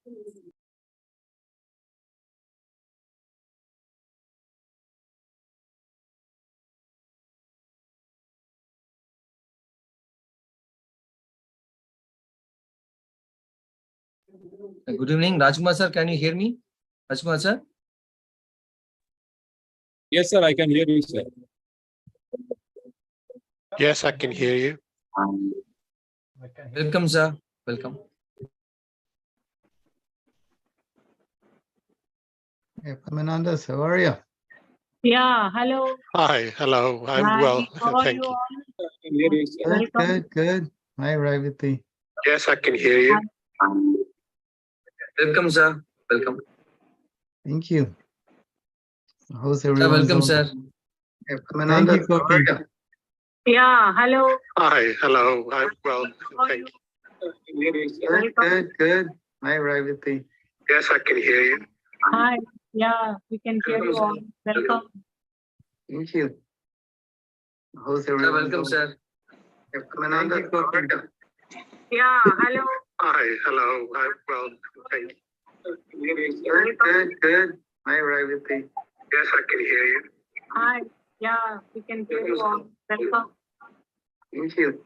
Good evening, Rajkumar sir. Can you hear me? Rajkumar sir? Yes, sir, I can hear you, sir. Yes, I can hear you. Welcome, sir. Welcome. Hey, Pamananda, how are you? Yeah, hello. Hi, hello. I'm Hi, well. how are Thank you you. all? I can hear you, sir. Good, Welcome. good. Hi, Raviti. Yes, I can hear you. Welcome, sir. Welcome. Thank you. How's Sir, everyone welcome, doing? sir. Hey, Thank you, Koki. Yeah, hello. Hi, hello. I'm well. How are Thank you? you. I can hear you, sir. Good, good, good. Hi, Raviti. Yes, I can hear you. Hi. Yeah, we can hear you all. Welcome. Thank you. How's Sir, everyone welcome, doing? sir. Hey, Thank you, Koki. Yeah, hello. Hi, hello. I'm well. Thank you. I can hear you, sir. Good, good, good. Hi, Raviti. Yes, I can hear you. Hi. Yeah, we can hear you all. Welcome. Thank you.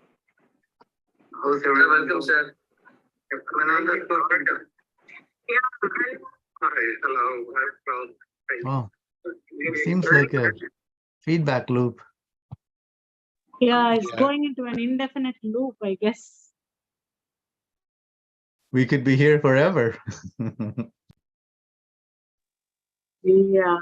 How's Sir, everyone welcome, doing? sir. Hey, Koki. Yeah, hello. Hi, hello. I'm well. Thank you. Wow, I can hear it you, seems sir. like a feedback loop. Yeah, it's Yeah. going into an indefinite loop, I guess. We could be here forever. Yeah.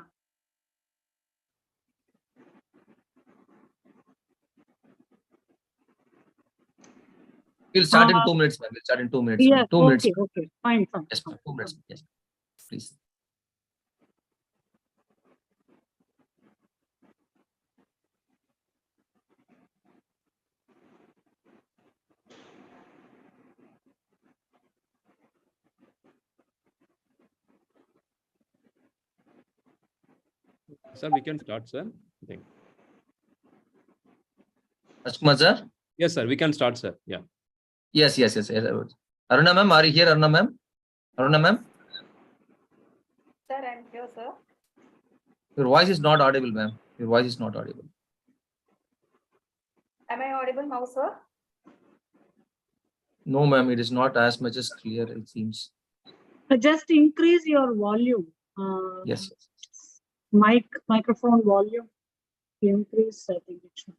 We'll start in 2 minutes, ma'am. We'll start in 2 minutes. Yeah, ma'am. 2 minutes. okay, okay. Fine, fine. Yes, ma'am. 2 minutes. Yes, please. Sir, we can start, sir. I think. Rajkumar, sir? Yes, sir, we can start, sir. Yeah. Yes, yes, yes. Yes, I would. Aruna, ma'am, are you here, Aruna, ma'am? Aruna, ma'am? Sir, I'm here, sir. Your voice is not audible, ma'am. Your voice is not audible. Am I audible now, sir? No, ma'am, it is not as much as clear, it seems. Just increase your volume. Yes. Microphone volume. Increase, I think it should.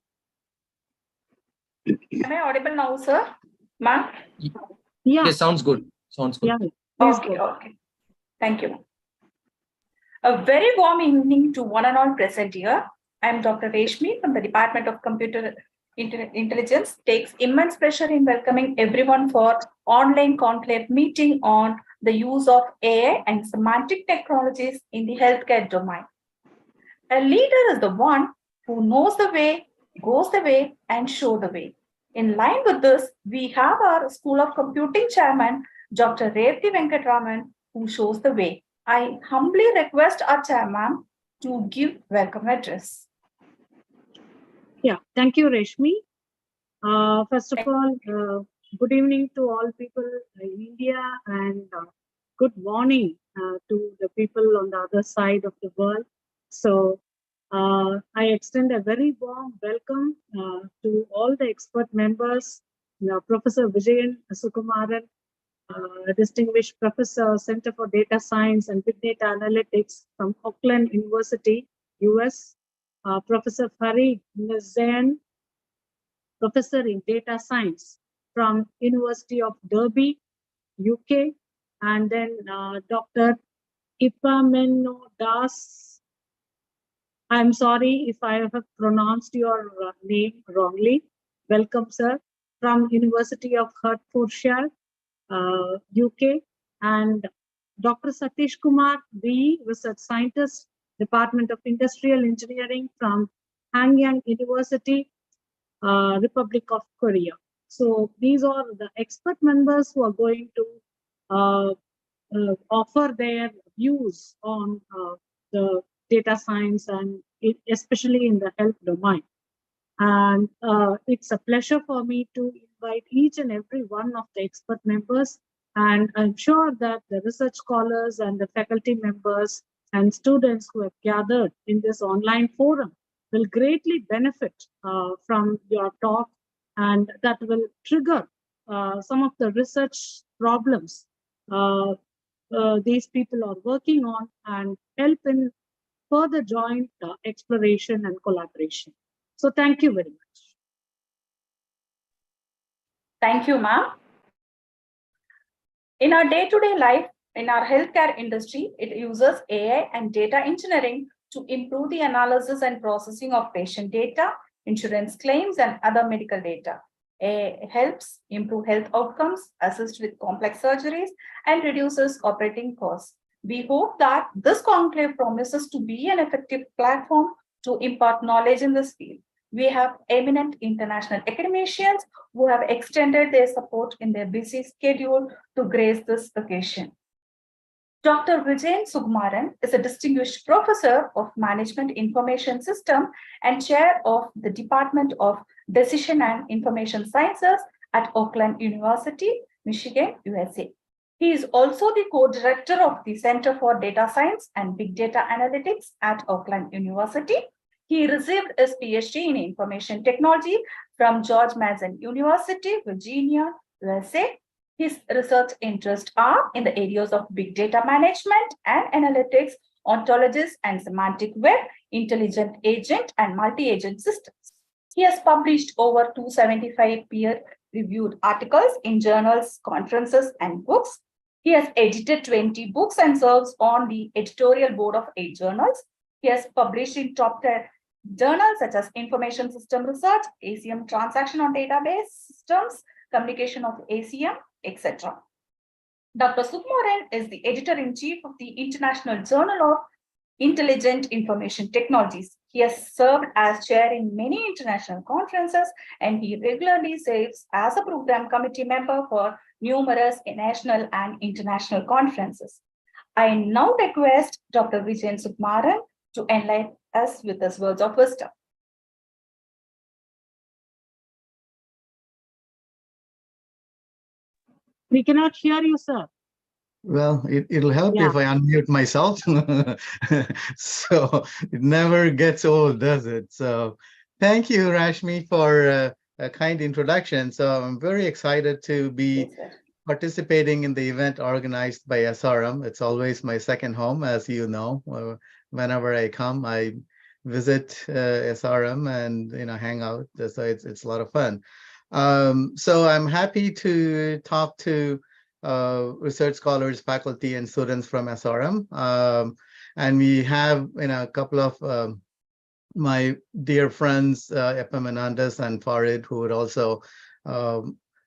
Am I audible now, sir? Ma'am? Yeah, Yes, sounds good. Sounds good. yeah. Please Okay, go. okay. Thank you. A very warm evening to one and all present here. I am Dr. Reshmi from the Department of Computer Intelligence. Takes immense pleasure in welcoming everyone for online conclave meeting on the use of AI and semantic technologies in the healthcare domain. A leader is the one who knows the way, goes the way, and shows the way. In line with this, we have our School of Computing chairman, Dr. Revati Venkatraman, who shows the way. I humbly request our chairman to give welcome address. Yeah, thank you, Reshmi. First of all, good evening to all people in India and good morning to the people on the other side of the world. So I extend a very warm welcome to all the expert members, Professor Vijayan Sukumaran, Distinguished Professor, Center for Data Science and Big Data Analytics from Auckland University, US, Professor Farid Nizan, Professor in Data Science from University of Derby, UK, and then Dr. Ipamenodas. I'm sorry if I have pronounced your name wrongly. Welcome, sir, from University of Hertfordshire, UK, and Dr. Satish Kumar B, Research Scientist, Department of Industrial Engineering from Hanyang University, Republic of Korea. So these are the expert members who are going to offer their views on the data science and especially in the health domain. And it's a pleasure for me to invite each and every one of the expert members And I'm sure that the research scholars and the faculty members and students who have gathered in this online forum will greatly benefit from your talk, and that will trigger some of the research problems these people are working on and help in further joint exploration and collaboration. So thank you very much. Thank you, ma'am. In our day-to-day life, in our healthcare industry, it uses AI and data engineering to improve the analysis and processing of patient data, insurance claims, and other medical data. AI helps improve health outcomes, assist with complex surgeries, and reduces operating costs. We hope that this conclave promises to be an effective platform to impart knowledge in this field. We have eminent international academicians who have extended their support in their busy schedule to grace this occasion. Dr. Vijayan Sugmaran is a distinguished professor of Management Information System and chair of the Department of Decision and Information Sciences at Oakland University, Michigan, USA. He is also the co-director of the Center for Data Science and Big Data Analytics at Oakland University. He received his PhD in Information Technology from George Mason University, Virginia, USA. His research interests are in the areas of big data management and analytics, ontologies and semantic web, intelligent agent and multi-agent systems. He has published over 275 peer-reviewed articles in journals, conferences, and books. He has edited 20 books and serves on the editorial board of 8 journals. He has published in top 10 journals such as Information System Research, ACM Transaction on Database Systems, Communication of ACM, etc. Dr. Sugmaran is the editor-in-chief of the International Journal of Intelligent Information Technologies. He has served as chair in many international conferences, and he regularly serves as a program committee member for numerous national and international conferences. I now request Dr. Vijayan Sugmaran to enlighten us with his words of wisdom. We cannot hear you, sir. Well, it'll help Yeah. if I unmute myself. So it never gets old, does it? So thank you, Rashmi, for a kind introduction. So I'm very excited to be participating in the event organized by SRM. It's always my second home, as you know. Whenever I come, I visit SRM and hang out. So it's a lot of fun. So I'm happy to talk to research scholars, faculty, and students from SRM. And we have a couple of my dear friends, FM Anandas and Farid, who are also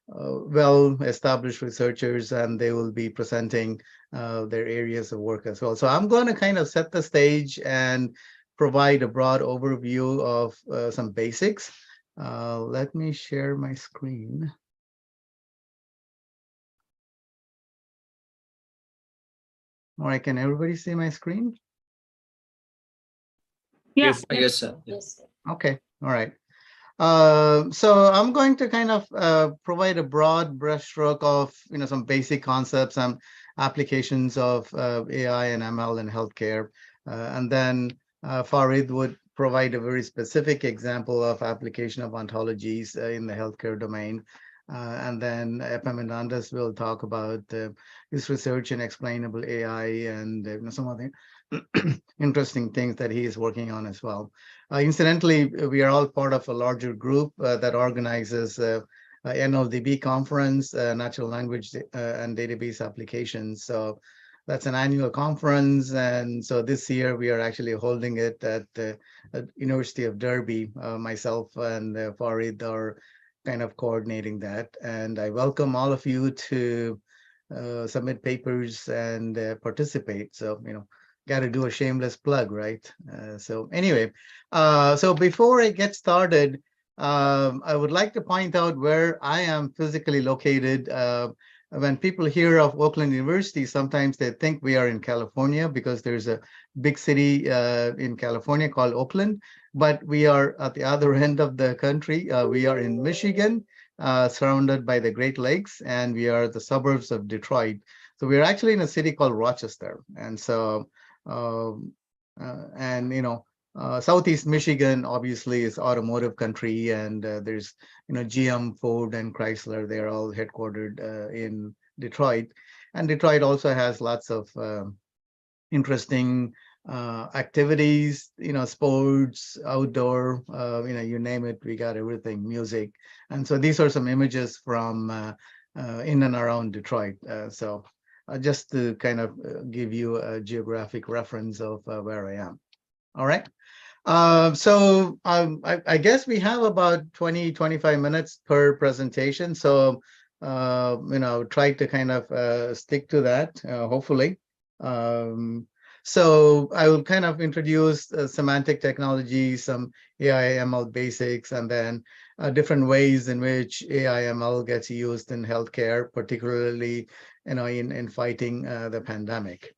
well-established researchers, and they will be presenting their areas of work as well. So I'm going to kind of set the stage and provide a broad overview of some basics. Let me share my screen. All right, can everybody see my screen? Yes, I guess so. Yes. Okay, all right. So I'm going to kind of provide a broad brushstroke of some basic concepts and applications of AI and ML in healthcare, and then Farid would provide a very specific example of application of ontologies in the healthcare domain. And then FM Anandas will talk about his research in explainable AI and some of the interesting things that he is working on as well. Incidentally, we are all part of a larger group that organizes NLDB conference, Natural Language and Database Applications. So that's an annual conference, and so this year we are actually holding it at University of Derby. Myself and Farid are kind of coordinating that, and I welcome all of you to submit papers and participate. So got to do a shameless plug, right? So anyway, so before I get started, I would like to point out where I am physically located. When people hear of Oakland University, sometimes they think we are in California because there's a big city in California called Oakland, but we are at the other end of the country. We are in Michigan, surrounded by the Great Lakes, and we are the suburbs of Detroit. So we're actually in a city called Rochester. And so, Southeast Michigan obviously is automotive country, and there's, GM, Ford, and Chrysler. They're all headquartered in Detroit. And Detroit also has lots of interesting activities, sports, outdoor, you name it, we got everything, music. And so these are some images from in and around Detroit. So just to kind of give you a geographic reference of where I am. All right. So I guess we have about 20-25 minutes per presentation. So, try to kind of stick to that, hopefully. So I will kind of introduce semantic technology, some AI ML basics, and then different ways in which AI ML gets used in healthcare, particularly, in fighting the pandemic.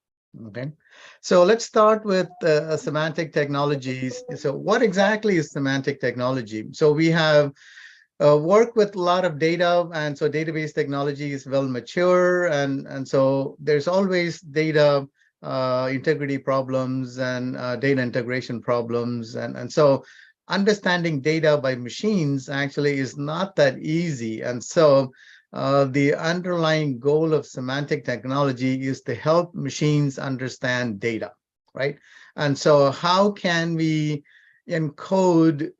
Okay, so let's start with semantic technologies. So what exactly is semantic technology? So we have worked with a lot of data, and so database technology is well mature, and so there's always data integrity problems and data integration problems, and so understanding data by machines actually is not that easy. And so the underlying goal of semantic technology is to help machines understand data, right? And so how can we encode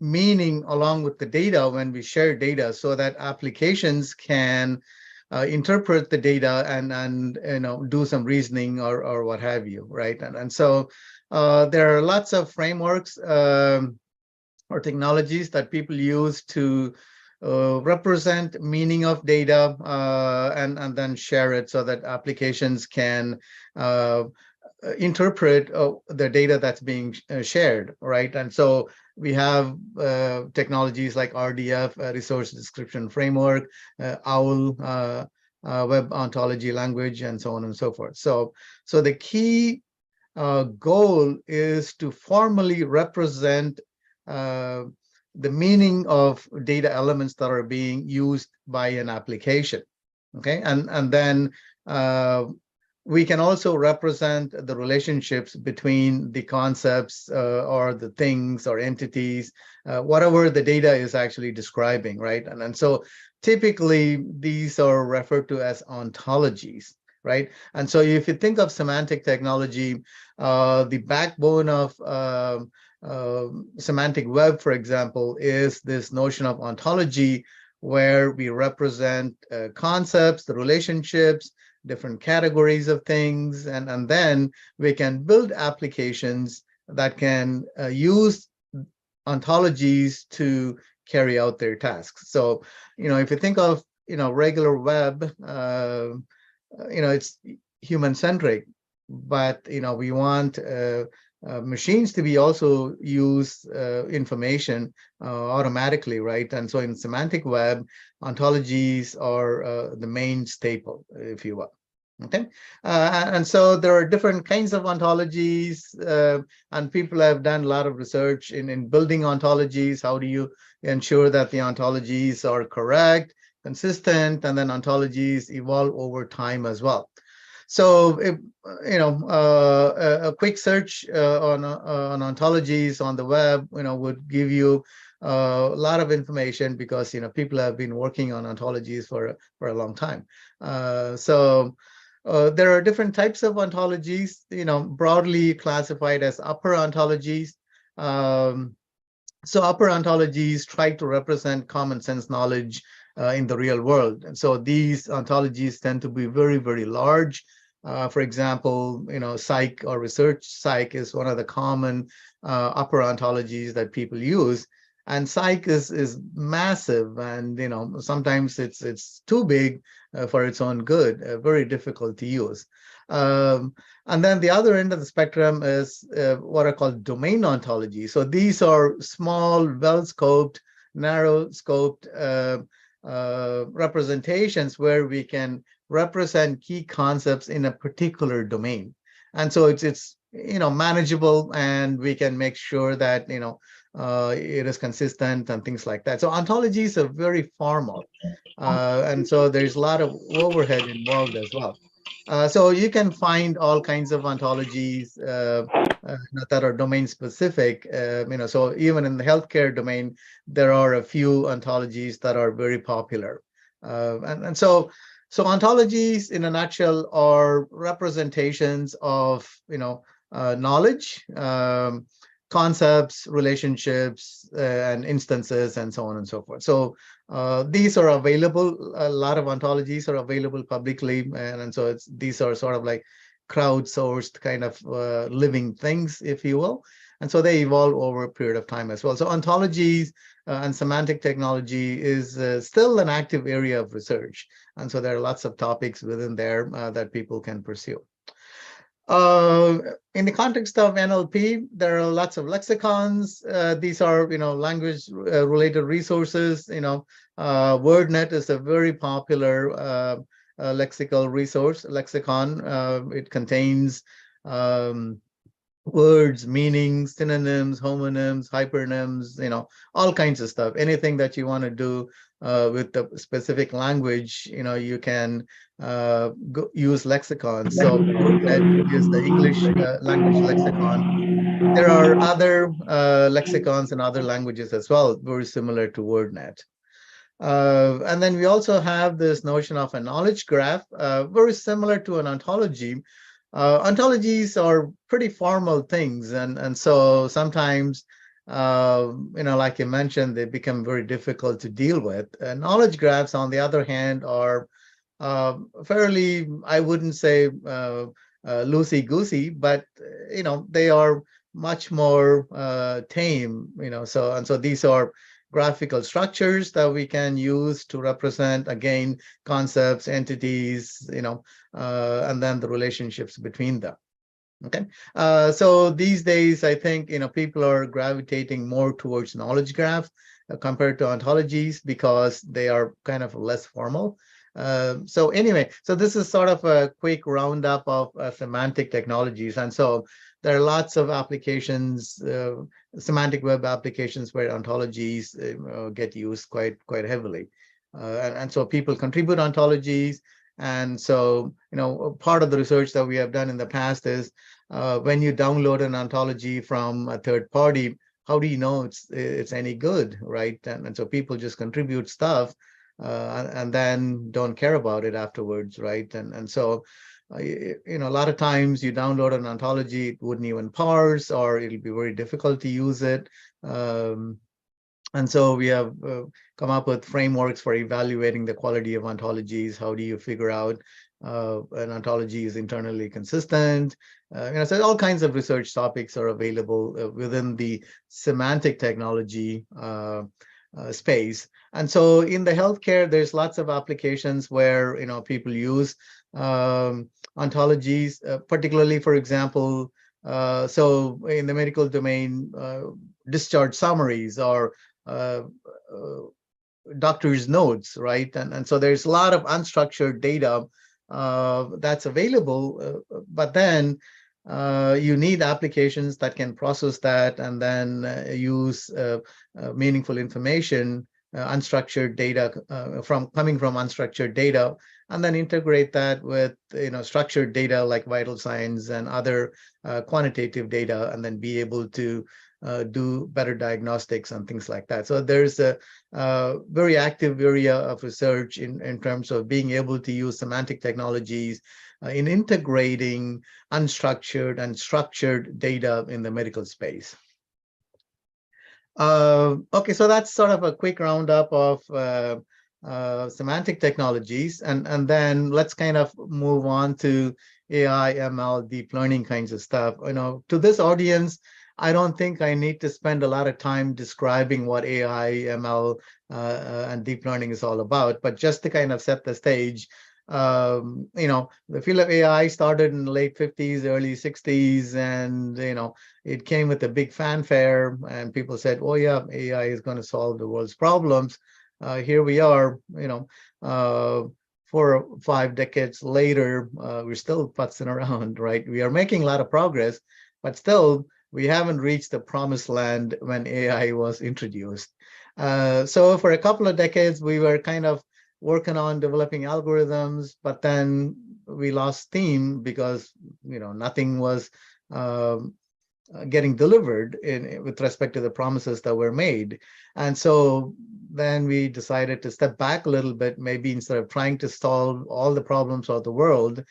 meaning along with the data when we share data so that applications can interpret the data and do some reasoning or what have you, right? And so there are lots of frameworks or technologies that people use to represent meaning of data and then share it so that applications can interpret the data that's being shared, right? And so we have technologies like RDF, Resource Description Framework, OWL, Web Ontology Language, and so on and so forth. So the key goal is to formally represent the meaning of data elements that are being used by an application. Okay, and then we can also represent the relationships between the concepts or the things or entities, whatever the data is actually describing, right? And so typically these are referred to as ontologies, right? And so if you think of semantic technology, the backbone of semantic web, for example, is this notion of ontology, where we represent concepts, the relationships, different categories of things, and then we can build applications that can use ontologies to carry out their tasks. So, if you think of, regular web, it's human-centric, but, we want machines to be also use information automatically, right? And so in semantic web, ontologies are the main staple, if you will. Okay, and so there are different kinds of ontologies, and people have done a lot of research in building ontologies. How do you ensure that the ontologies are correct, consistent, and then ontologies evolve over time as well? So, if, a quick search on ontologies on the web, would give you a lot of information, because people have been working on ontologies for a long time. There are different types of ontologies, broadly classified as upper ontologies. So upper ontologies try to represent common sense knowledge in the real world, and so these ontologies tend to be very, very large. For example, psych or research psych is one of the common upper ontologies that people use, and psych is massive, and sometimes it's too big for its own good, very difficult to use. And then the other end of the spectrum is what are called domain ontology. So these are small, well-scoped, narrow-scoped representations where we can represent key concepts in a particular domain. And so it's manageable, and we can make sure that it is consistent and things like that. So ontologies are very formal. And so there's a lot of overhead involved as well. So you can find all kinds of ontologies that are domain specific. So even in the healthcare domain, there are a few ontologies that are very popular. So ontologies, in a nutshell, are representations of knowledge, concepts, relationships, and instances, and so on and so forth. So these are available. A lot of ontologies are available publicly, and so these are sort of like crowdsourced kind of living things, if you will. And so they evolve over a period of time as well. So ontologies and semantic technology is still an active area of research. And so there are lots of topics within there that people can pursue. In the context of NLP, there are lots of lexicons. These are, language-related resources. WordNet is a very popular lexical resource, lexicon. It contains words, meanings, synonyms, homonyms, hypernyms, all kinds of stuff. Anything that you want to do with the specific language, you can use lexicons. So WordNet is the English language lexicon. There are other lexicons in other languages as well, very similar to WordNet. And then we also have this notion of a knowledge graph, very similar to an ontology. Ontologies are pretty formal things, and so sometimes, like you mentioned, they become very difficult to deal with. Knowledge graphs, on the other hand, are fairly, I wouldn't say loosey-goosey, but they are much more tame. So these are graphical structures that we can use to represent, again, concepts, entities, and then the relationships between them. Okay, so these days, I think people are gravitating more towards knowledge graphs compared to ontologies because they are kind of less formal. So anyway, so this is sort of a quick roundup of semantic technologies, and so there are lots of applications, semantic web applications where ontologies get used quite heavily, and so people contribute ontologies. And so, part of the research that we have done in the past is when you download an ontology from a third party, how do you know it's any good, right? And so people just contribute stuff and then don't care about it afterwards, right? And so, a lot of times you download an ontology, it wouldn't even parse, or it'll be very difficult to use it. And so we have come up with frameworks for evaluating the quality of ontologies. How do you figure out an ontology is internally consistent? So all kinds of research topics are available within the semantic technology space. And so in the healthcare, there's lots of applications where people use ontologies, particularly, for example, so in the medical domain, discharge summaries or doctor's notes, right? And so there's a lot of unstructured data that's available, but then you need applications that can process that and then use meaningful information, unstructured data coming from unstructured data, and then integrate that with structured data like vital signs and other quantitative data, and then be able to do better diagnostics and things like that. So there's a very active area of research in terms of being able to use semantic technologies in integrating unstructured and structured data in the medical space. Okay, so that's sort of a quick roundup of semantic technologies, and then let's kind of move on to AI, ML, deep learning kinds of stuff. To this audience, I don't think I need to spend a lot of time describing what AI, ML, and deep learning is all about, but just to kind of set the stage, the field of AI started in the late 50s, early 60s, and it came with a big fanfare, and people said, oh yeah, AI is going to solve the world's problems. Here we are, 4 or 5 decades later, we're still putzing around, right? We are making a lot of progress, but still we haven't reached the promised land when AI was introduced. So for a couple of decades, we were kind of working on developing algorithms, but then we lost steam because nothing was getting delivered with respect to the promises that were made. And so then we decided to step back a little bit, maybe instead of trying to solve all the problems of the world,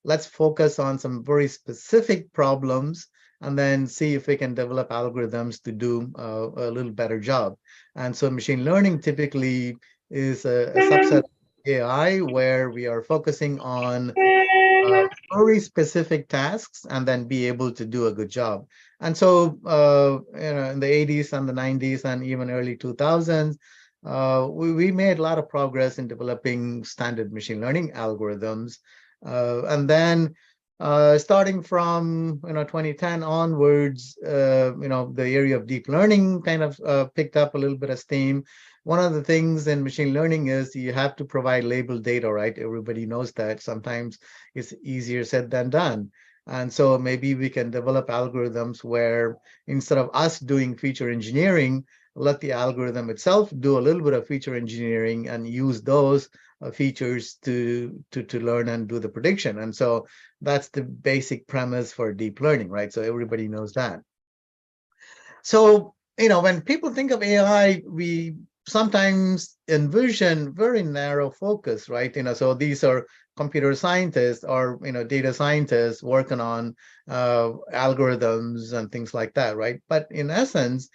let's focus on some very specific problems and then see if we can develop algorithms to do a little better job. And so machine learning typically is a subset of AI where we are focusing on very specific tasks and then be able to do a good job. And so, in the 80s and the 90s and even early 2000s, we made a lot of progress in developing standard machine learning algorithms. And then starting from 2010 onwards, the area of deep learning kind of picked up a little bit of steam. One of the things in machine learning is you have to provide labeled data, right? Everybody knows that. Sometimes it's easier said than done. And so maybe we can develop algorithms where instead of us doing feature engineering, let the algorithm itself do a little bit of feature engineering and use those features to learn and do the prediction. And so that's the basic premise for deep learning, right? So everybody knows that. So, when people think of AI, we sometimes envision very narrow focus, right? So these are computer scientists or data scientists working on algorithms and things like that, right? But in essence,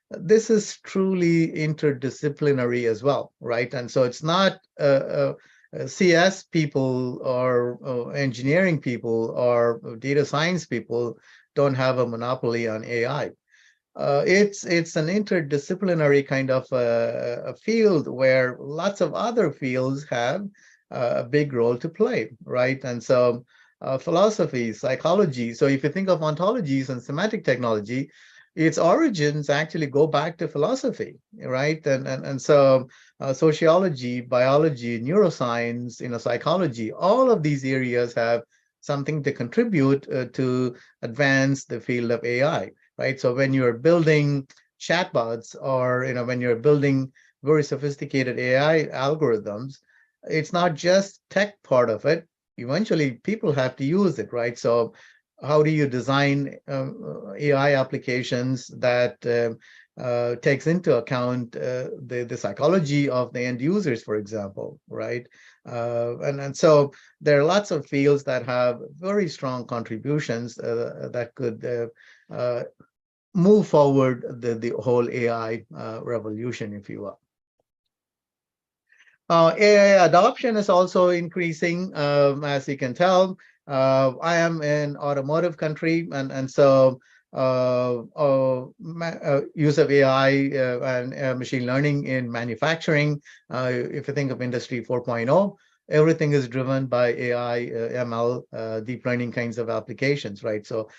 this is truly interdisciplinary as well, right? And so it's not CS people or engineering people or data science people don't have a monopoly on AI. It's an interdisciplinary kind of a field where lots of other fields have a big role to play, right? And so philosophy, psychology. So if you think of ontologies and semantic technology, its origins actually go back to philosophy, right? And so sociology, biology, neuroscience, psychology, all of these areas have something to contribute to advance the field of AI. Right. So when you're building chatbots or when you're building very sophisticated AI algorithms, it's not just tech part of it. Eventually, people have to use it, right? So how do you design AI applications that takes into account the psychology of the end users, for example, right? And so there are lots of fields that have very strong contributions that could move forward the whole AI revolution, if you will. AI adoption is also increasing, as you can tell. I am in automotive country, and so use of AI and machine learning in manufacturing. If you think of Industry 4.0, everything is driven by AI, ML, deep learning kinds of applications, right? So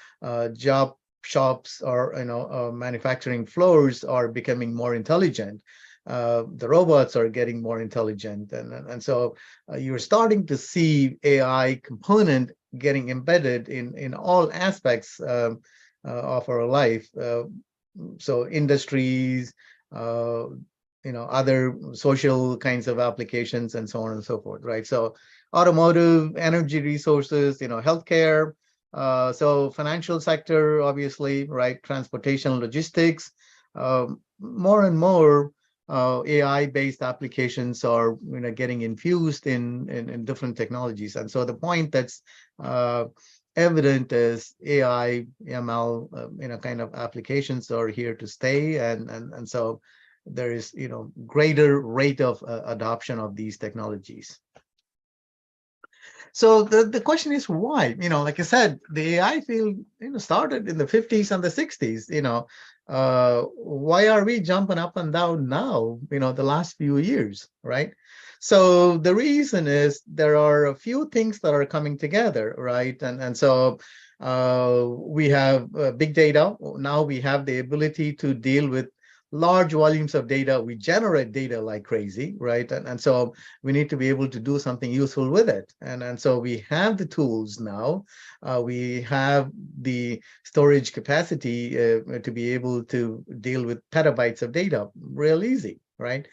job shops or manufacturing floors are becoming more intelligent. The robots are getting more intelligent, and so you're starting to see AI component getting embedded in all aspects of our life. So industries, other social kinds of applications, and so on and so forth, right? So automotive, energy resources, healthcare. So financial sector, obviously, right? Transportation, logistics, more and more AI-based applications are getting infused in different technologies. And so the point that's evident is AI, ML, kind of applications are here to stay, and so there is greater rate of adoption of these technologies. So the question is why? Like I said, the AI field started in the 50s and the 60s. Why are we jumping up and down now? The last few years, right? So the reason is there are a few things that are coming together, right? And so we have big data. Now we have the ability to deal with large volumes of data. We generate data like crazy, right? And so we need to be able to do something useful with it. And so we have the tools now. We have the storage capacity to be able to deal with petabytes of data real easy, right?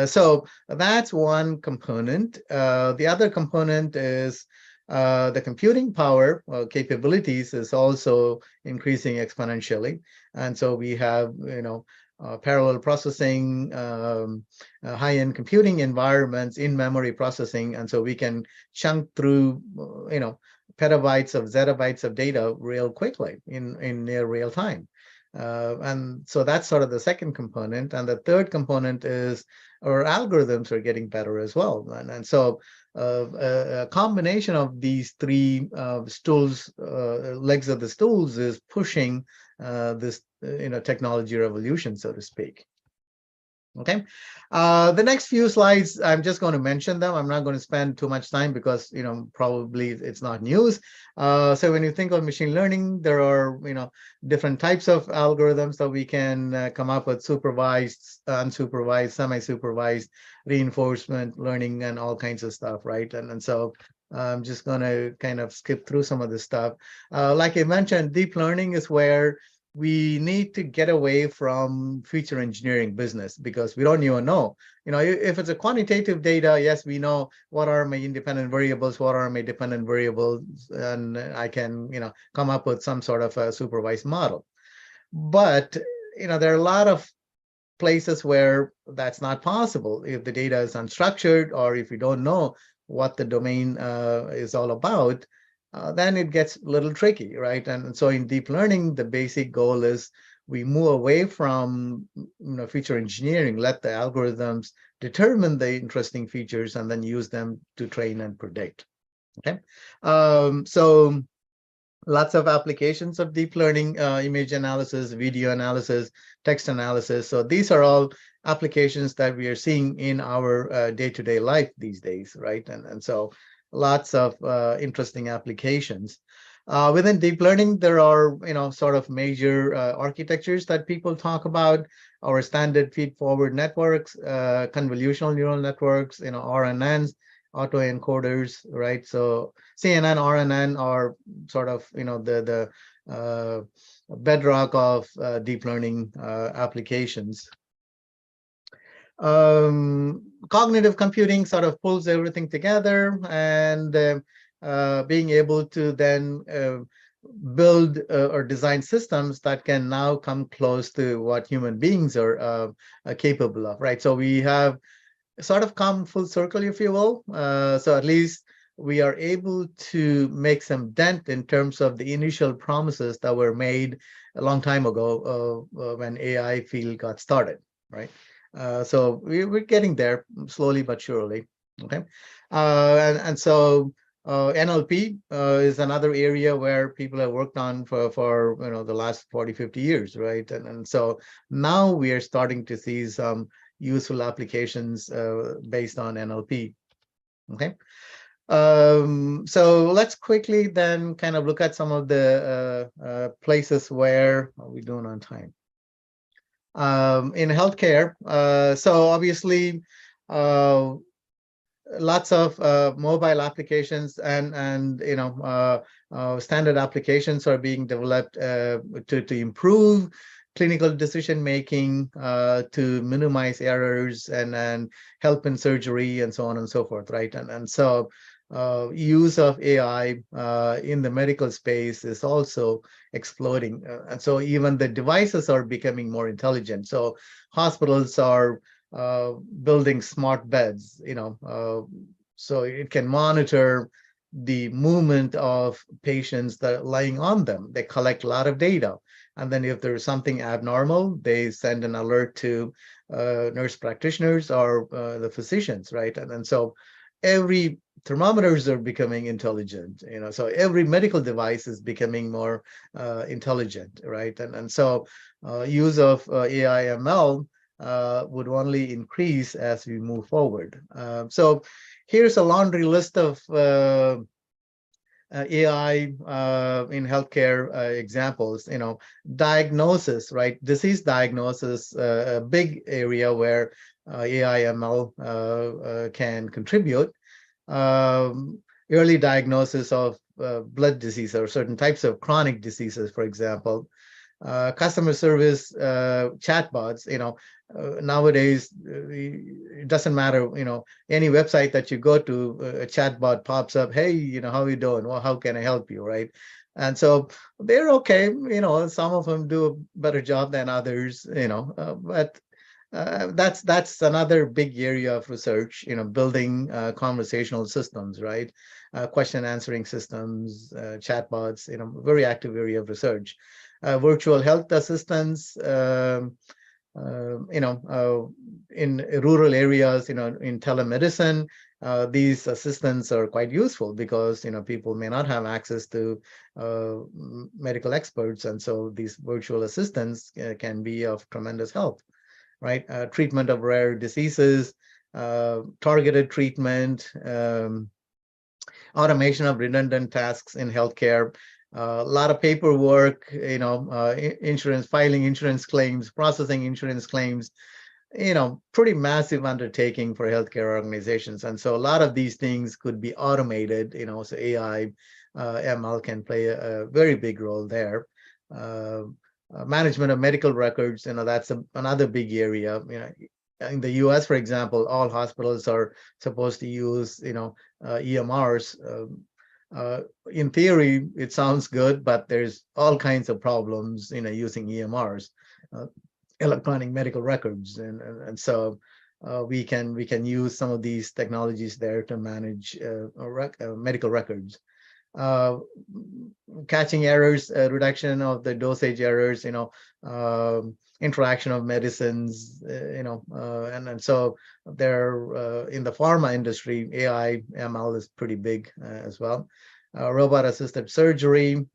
So that's one component. The other component is the computing power capabilities is also increasing exponentially. And so we have, parallel processing, high-end computing environments, in-memory processing. And so we can chunk through, petabytes of zettabytes of data real quickly in near real time. And so that's sort of the second component. And the third component is our algorithms are getting better as well. And so a combination of these three stools, legs of the stools, is pushing this technology revolution, so to speak. Okay, the next few slides, I'm just going to mention them. I'm not going to spend too much time because probably it's not news. So when you think of machine learning, there are different types of algorithms that we can come up with: supervised, unsupervised, semi-supervised, reinforcement learning, and all kinds of stuff, right? And so I'm just going to kind of skip through some of this stuff. Like I mentioned, deep learning is where we need to get away from feature engineering business, because we don't even know. If it's a quantitative data, yes, we know what are my independent variables, what are my dependent variables, and I can, come up with some sort of a supervised model. But, there are a lot of places where that's not possible. If the data is unstructured, or if you don't know what the domain is all about, then it gets a little tricky, right? And so in deep learning, the basic goal is we move away from feature engineering, let the algorithms determine the interesting features and then use them to train and predict. Okay, so lots of applications of deep learning: image analysis, video analysis, text analysis. So these are all applications that we are seeing in our day-to-day life these days, right? And so lots of interesting applications. Within deep learning, there are sort of major architectures that people talk about: our standard feed-forward networks, convolutional neural networks, RNNs, autoencoders, right? So CNN, RNN are sort of the bedrock of deep learning applications. Cognitive computing sort of pulls everything together, and being able to then build or design systems that can now come close to what human beings are capable of, right? So we have sort of come full circle, if you will. So at least we are able to make some dent in terms of the initial promises that were made a long time ago when AI field got started, right? So we're getting there slowly but surely. Okay, and so NLP is another area where people have worked on for the last 40-50 years, right? And so now we are starting to see some useful applications based on NLP. Okay, so let's quickly then kind of look at some of the places where are we doing on time. In healthcare, so obviously lots of mobile applications and standard applications are being developed to improve clinical decision making, to minimize errors and help in surgery and so on and so forth, right? And so use of AI in the medical space is also exploding. And so even the devices are becoming more intelligent. So hospitals are building smart beds, so it can monitor the movement of patients that are lying on them. They collect a lot of data. And then if there's something abnormal, they send an alert to nurse practitioners or the physicians, right? And so every thermometers are becoming intelligent, so every medical device is becoming more intelligent, right? And so use of AI ML would only increase as we move forward. So here's a laundry list of AI in healthcare examples, diagnosis, right? Disease diagnosis, a big area where AI ML can contribute. Early diagnosis of blood disease or certain types of chronic diseases, for example. Customer service chatbots, nowadays it doesn't matter, any website that you go to, a chatbot pops up, hey, how are you doing? Well, how can I help you, right? And so they're okay, some of them do a better job than others, but that's another big area of research, building conversational systems, right? Question answering systems, chatbots, very active area of research. Virtual health assistants, in rural areas, in telemedicine, these assistants are quite useful because, people may not have access to medical experts. And so these virtual assistants can be of tremendous help, right? Treatment of rare diseases, targeted treatment, automation of redundant tasks in healthcare, a lot of paperwork, insurance, filing insurance claims, processing insurance claims, pretty massive undertaking for healthcare organizations. And so a lot of these things could be automated, so AI, ML can play a very big role there. Management of medical records, that's another big area. In the US, for example, all hospitals are supposed to use, EMRs. In theory, it sounds good, but there's all kinds of problems, using EMRs, electronic medical records, and so we can use some of these technologies there to manage medical records. Catching errors, reduction of the dosage errors, interaction of medicines, and so there in the pharma industry, AI ML is pretty big as well. Robot assisted surgery,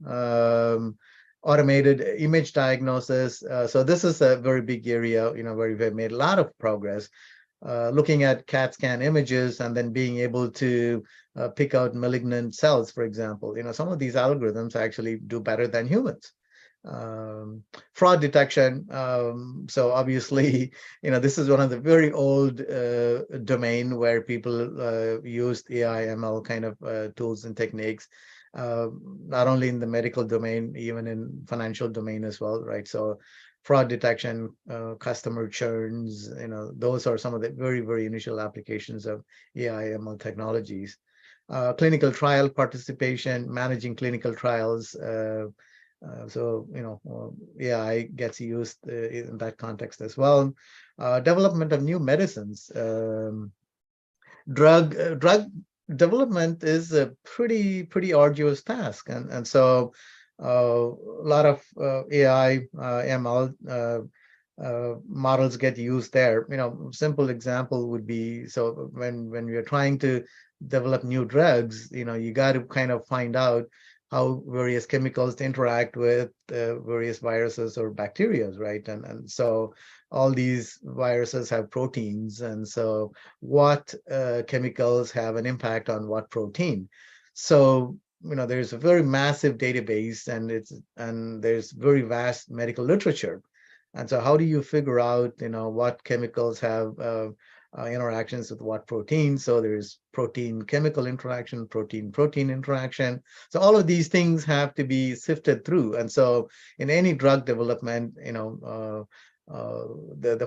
automated image diagnosis. So this is a very big area, where we've made a lot of progress. Looking at CAT scan images and then being able to pick out malignant cells, for example. Some of these algorithms actually do better than humans. Fraud detection. So obviously, this is one of the very old domain where people used AI, ML kind of tools and techniques, not only in the medical domain, even in financial domain as well, right? So fraud detection, customer churns, those are some of the very, very initial applications of AI, ML technologies. Clinical trial participation, managing clinical trials. So, AI gets used in that context as well. Development of new medicines. Drug development is a pretty arduous task. And so a lot of AI, ML models get used there. Simple example would be, so when we are trying to develop new drugs, you got to kind of find out how various chemicals interact with various viruses or bacteria, right? And so all these viruses have proteins, and so what chemicals have an impact on what protein? So there's a very massive database, and there's very vast medical literature. And so how do you figure out what chemicals have interactions with what protein? So there's protein chemical interaction, protein interaction. So all of these things have to be sifted through. And so in any drug development, the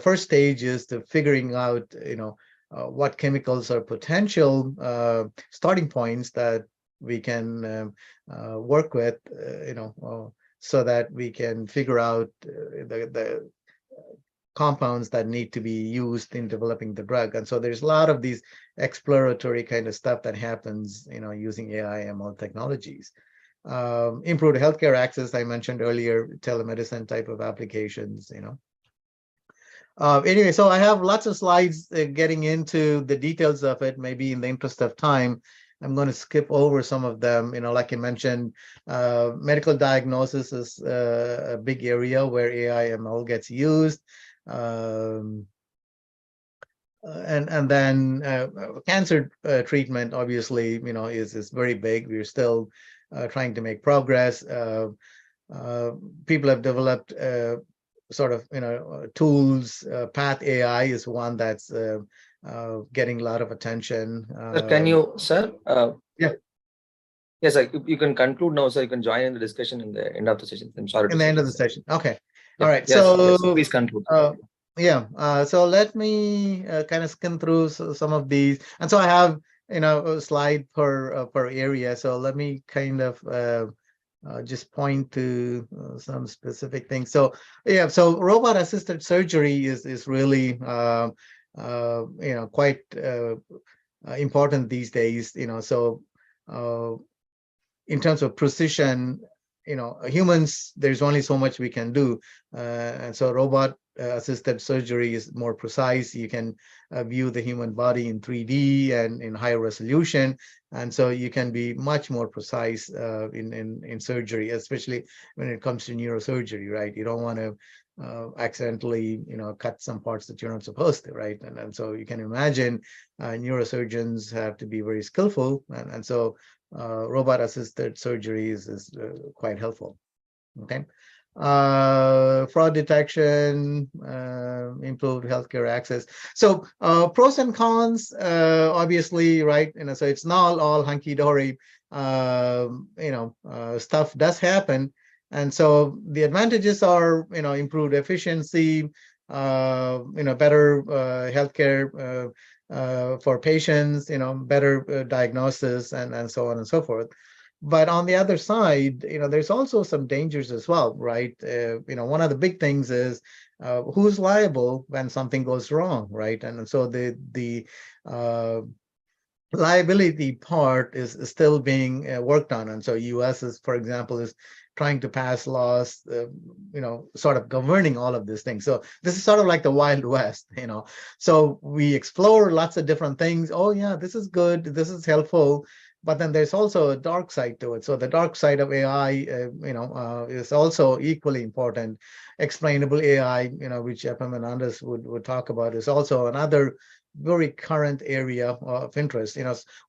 first stage is to figuring out what chemicals are potential starting points that we can work with, so that we can figure out the compounds that need to be used in developing the drug. And so there's a lot of these exploratory kind of stuff that happens, using AI, ML technologies. Improved healthcare access, I mentioned earlier, telemedicine type of applications, Anyway, so I have lots of slides getting into the details of it. Maybe in the interest of time, I'm going to skip over some of them. Like I mentioned, medical diagnosis is a big area where AI, ML gets used. And then cancer treatment, obviously, is very big. We're still trying to make progress. People have developed sort of, tools. Path AI is one that's getting a lot of attention. Can you, sir? Yeah. Yes, you can conclude now, sir. You can join in the discussion in the end of the session. I'm sorry. In the end of the session. Okay. Yeah. All right. Yes, So please conclude. so let me kind of skim through some of these. And so I have, a slide per area. So let me kind of just point to some specific things. So yeah, so robot assisted surgery is really quite important these days. So in terms of precision, humans, there's only so much we can do, and so robot assisted surgery is more precise. You can view the human body in 3D and in higher resolution, and so you can be much more precise in surgery, especially when it comes to neurosurgery, right? You don't want to accidentally, cut some parts that you're not supposed to, right? And so you can imagine neurosurgeons have to be very skillful, and so robot assisted surgery is quite helpful. Okay. Fraud detection, improved healthcare access. So pros and cons, obviously, right? So it's not all hunky-dory. Stuff does happen. And so the advantages are, improved efficiency, better healthcare for patients, better diagnosis, and so on and so forth. But on the other side, there's also some dangers as well, right? One of the big things is who's liable when something goes wrong, right? And so the liability part is still being worked on. And so US is, for example, is trying to pass laws, sort of governing all of these things. So this is sort of like the Wild West, So we explore lots of different things. Oh yeah, this is good, this is helpful. But then there's also a dark side to it. So the dark side of AI, is also equally important. Explainable AI, which FM and others would talk about, is also another very current area of interest.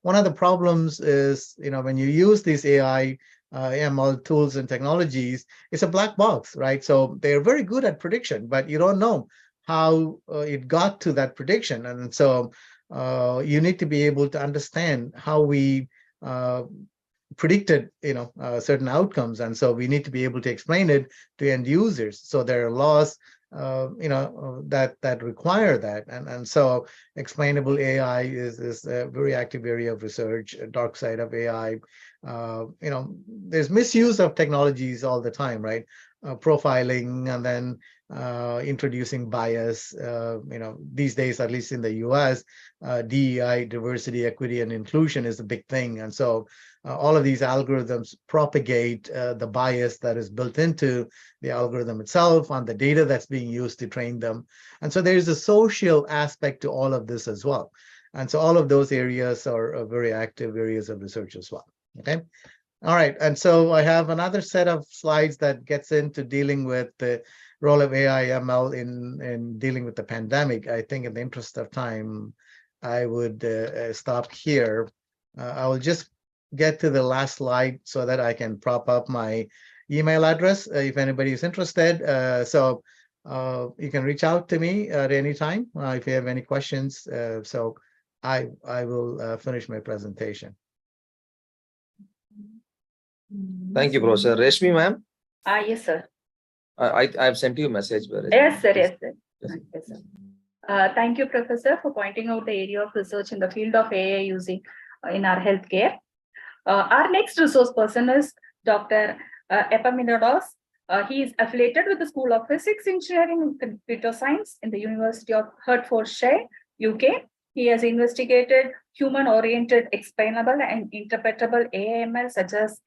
One of the problems is, when you use these AI, ML tools and technologies, it's a black box, right? So they're very good at prediction, but you don't know how it got to that prediction. And so you need to be able to understand how we predicted certain outcomes, and so we need to be able to explain it to end users. So there are laws that require that, and so explainable AI is a very active area of research. A dark side of AI, there's misuse of technologies all the time, right? Profiling, and then introducing bias. These days, at least in the US, DEI, diversity, equity, and inclusion is a big thing. And so all of these algorithms propagate the bias that is built into the algorithm itself on the data that's being used to train them. And so there's a social aspect to all of this as well. And so all of those areas are very active areas of research as well. Okay. All right. And so I have another set of slides that gets into dealing with the role of AI ML in dealing with the pandemic. I think in the interest of time, I would stop here. I will just get to the last slide so that I can prop up my email address if anybody is interested. So you can reach out to me at any time if you have any questions. So I will finish my presentation. Thank you, Professor. Reshmi, ma'am. Yes, sir. I've sent you a message. Yes, sir. Yes, sir. Yes, sir. Thank you, Professor, for pointing out the area of research in the field of AI using in our healthcare. Our next resource person is Dr. Epimenides. He is affiliated with the School of Physics, Engineering, and Computer Science in the University of Hertfordshire, UK. He has investigated human-oriented, explainable, and interpretable AI/ML, such as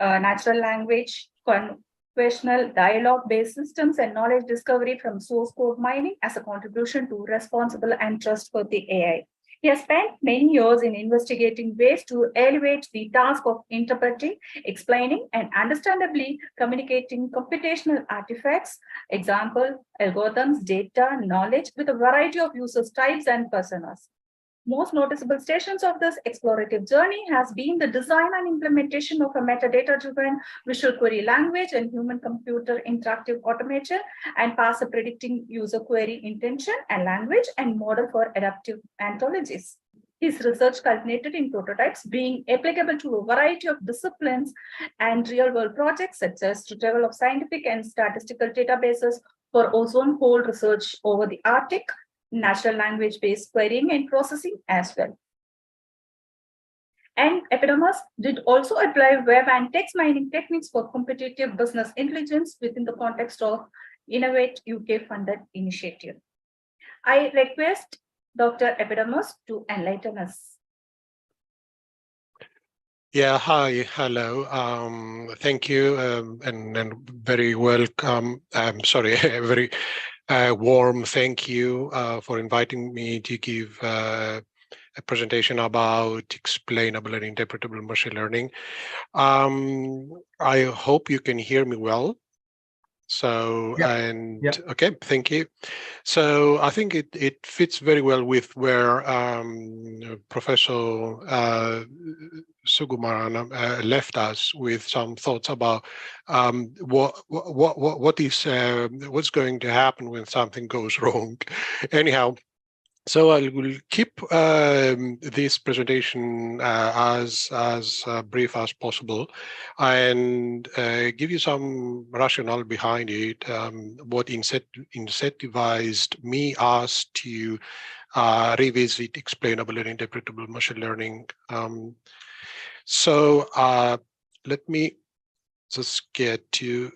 natural language, conversational dialogue-based systems, and knowledge discovery from source code mining as a contribution to responsible and trustworthy AI. He has spent many years in investigating ways to elevate the task of interpreting, explaining, and understandably communicating computational artifacts, example, algorithms, data, knowledge, with a variety of users types and personas. Most noticeable stations of this explorative journey has been the design and implementation of a metadata-driven visual query language and human-computer interactive automation and parser predicting user query intention and language and model for adaptive anthologies. His research culminated in prototypes being applicable to a variety of disciplines and real-world projects such as retrieval of scientific and statistical databases for ozone hole research over the Arctic, natural language-based querying and processing as well. And Epidamus did also apply web and text mining techniques for competitive business intelligence within the context of Innovate UK funded initiative. I request Dr. Epidamus to enlighten us. Yeah, hi, hello. Thank you, and very welcome. I'm sorry, a very warm thank you for inviting me to give a presentation about explainable and interpretable machine learning. I hope you can hear me well. So, okay, thank you. So I think it fits very well with where Professor Sugumaran left us with some thoughts about what's going to happen when something goes wrong. Anyhow, so I will keep this presentation as brief as possible and give you some rationale behind it, what incentivized me us to revisit explainable and interpretable machine learning. So let me just get to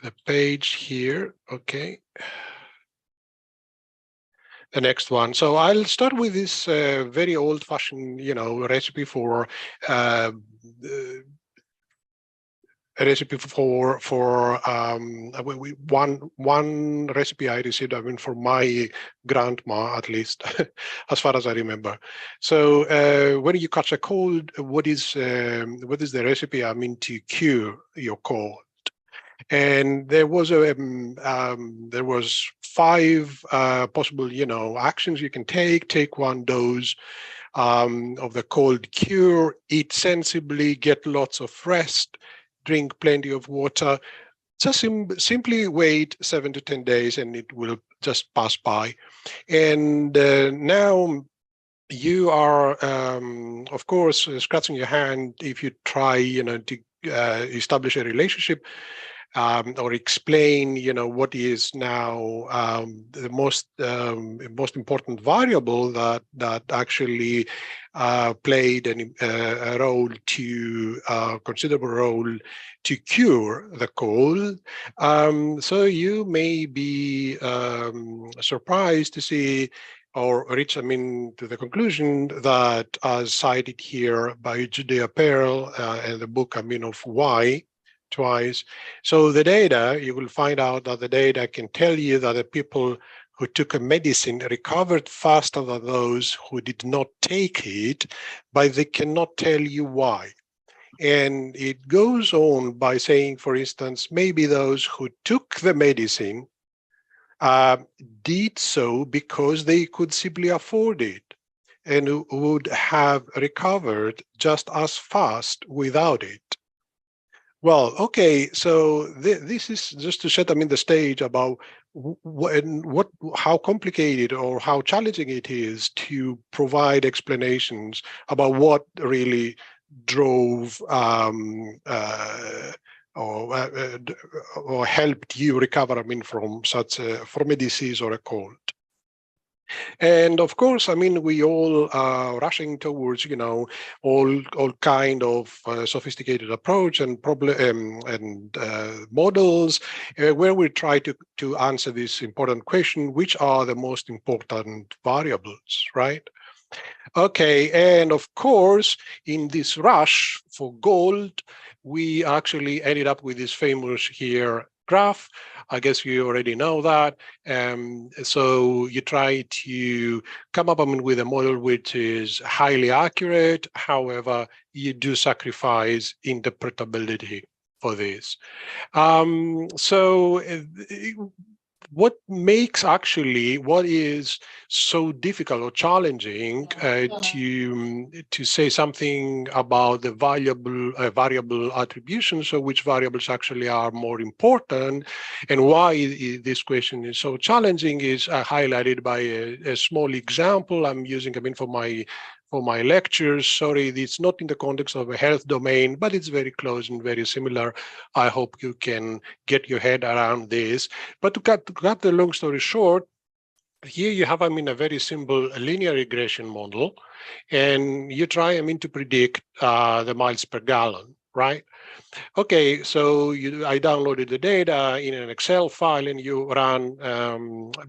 the page here, okay. The next one. So I'll start with this very old-fashioned, recipe for one recipe I received, from my grandma, at least, as far as I remember. So when you catch a cold, what is the recipe? To cure your cold. And there was five possible, actions you can take. Take one dose of the cold cure, eat sensibly, get lots of rest, drink plenty of water. Just simply wait 7 to 10 days and it will just pass by. And now you are, of course, scratching your hand if you try, to establish a relationship or explain, what is now the most important variable that actually played a role to considerable role to cure the cold. So you may be surprised to see or reach, to the conclusion that, as cited here by Judea Pearl in the book, of Why, twice. So the data, you will find out that the data can tell you that the people who took a medicine recovered faster than those who did not take it, but they cannot tell you why. And it goes on by saying, for instance, maybe those who took the medicine did so because they could simply afford it and would have recovered just as fast without it. Well, okay, so this is just to set the stage about how complicated or how challenging it is to provide explanations about what really drove or helped you recover, from a disease or a cold. And of course, we all are rushing towards, all kind of sophisticated approach and models where we try to answer this important question: which are the most important variables, right? Okay, and of course, in this rush for gold, we actually ended up with this famous here graph. I guess you already know that. So you try to come up with a model which is highly accurate. However, you do sacrifice interpretability for this. So what makes actually what is so difficult or challenging to say something about the variable attribution, so which variables actually are more important, and why this question is so challenging is highlighted by a small example I'm using, for my lectures. Sorry, it's not in the context of a health domain, but it's very close and very similar. I hope you can get your head around this. But to cut the long story short, here you have, a very simple linear regression model, and you try, to predict the miles per gallon, right? Okay, so I downloaded the data in an Excel file, and you run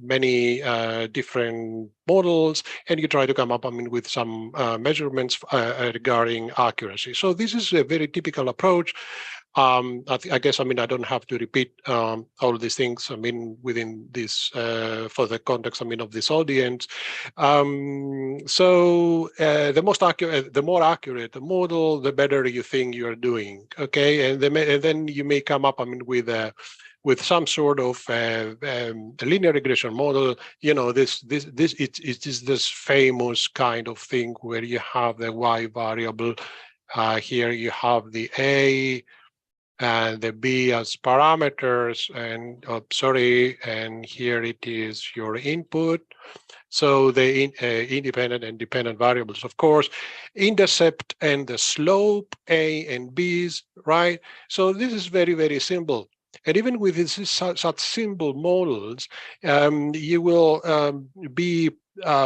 many different models, and you try to come up, with some measurements regarding accuracy. So this is a very typical approach. I guess, I don't have to repeat all these things, within this, for the context, of this audience. So the more accurate the model, the better you think you're doing, okay? And then you may come up, with some sort of linear regression model. It's this famous kind of thing where you have the Y variable. Here you have the A and the B as parameters, and and here it is your input. So the independent and dependent variables, of course, intercept and the slope, A and B's, right? So this is very, very simple. And even with such simple models, you will be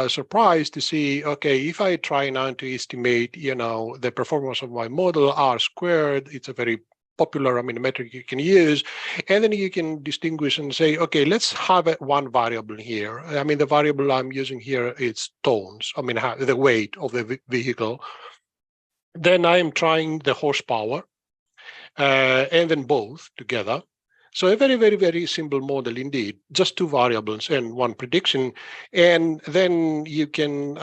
surprised to see, okay, if I try now to estimate, the performance of my model, R squared, it's a very popular metric you can use, and then you can distinguish and say, okay, let's have one variable here. The variable I'm using here is tones, the weight of the vehicle. Then I am trying the horsepower, and then both together. So a very, very, very simple model indeed, just two variables and one prediction. And then you can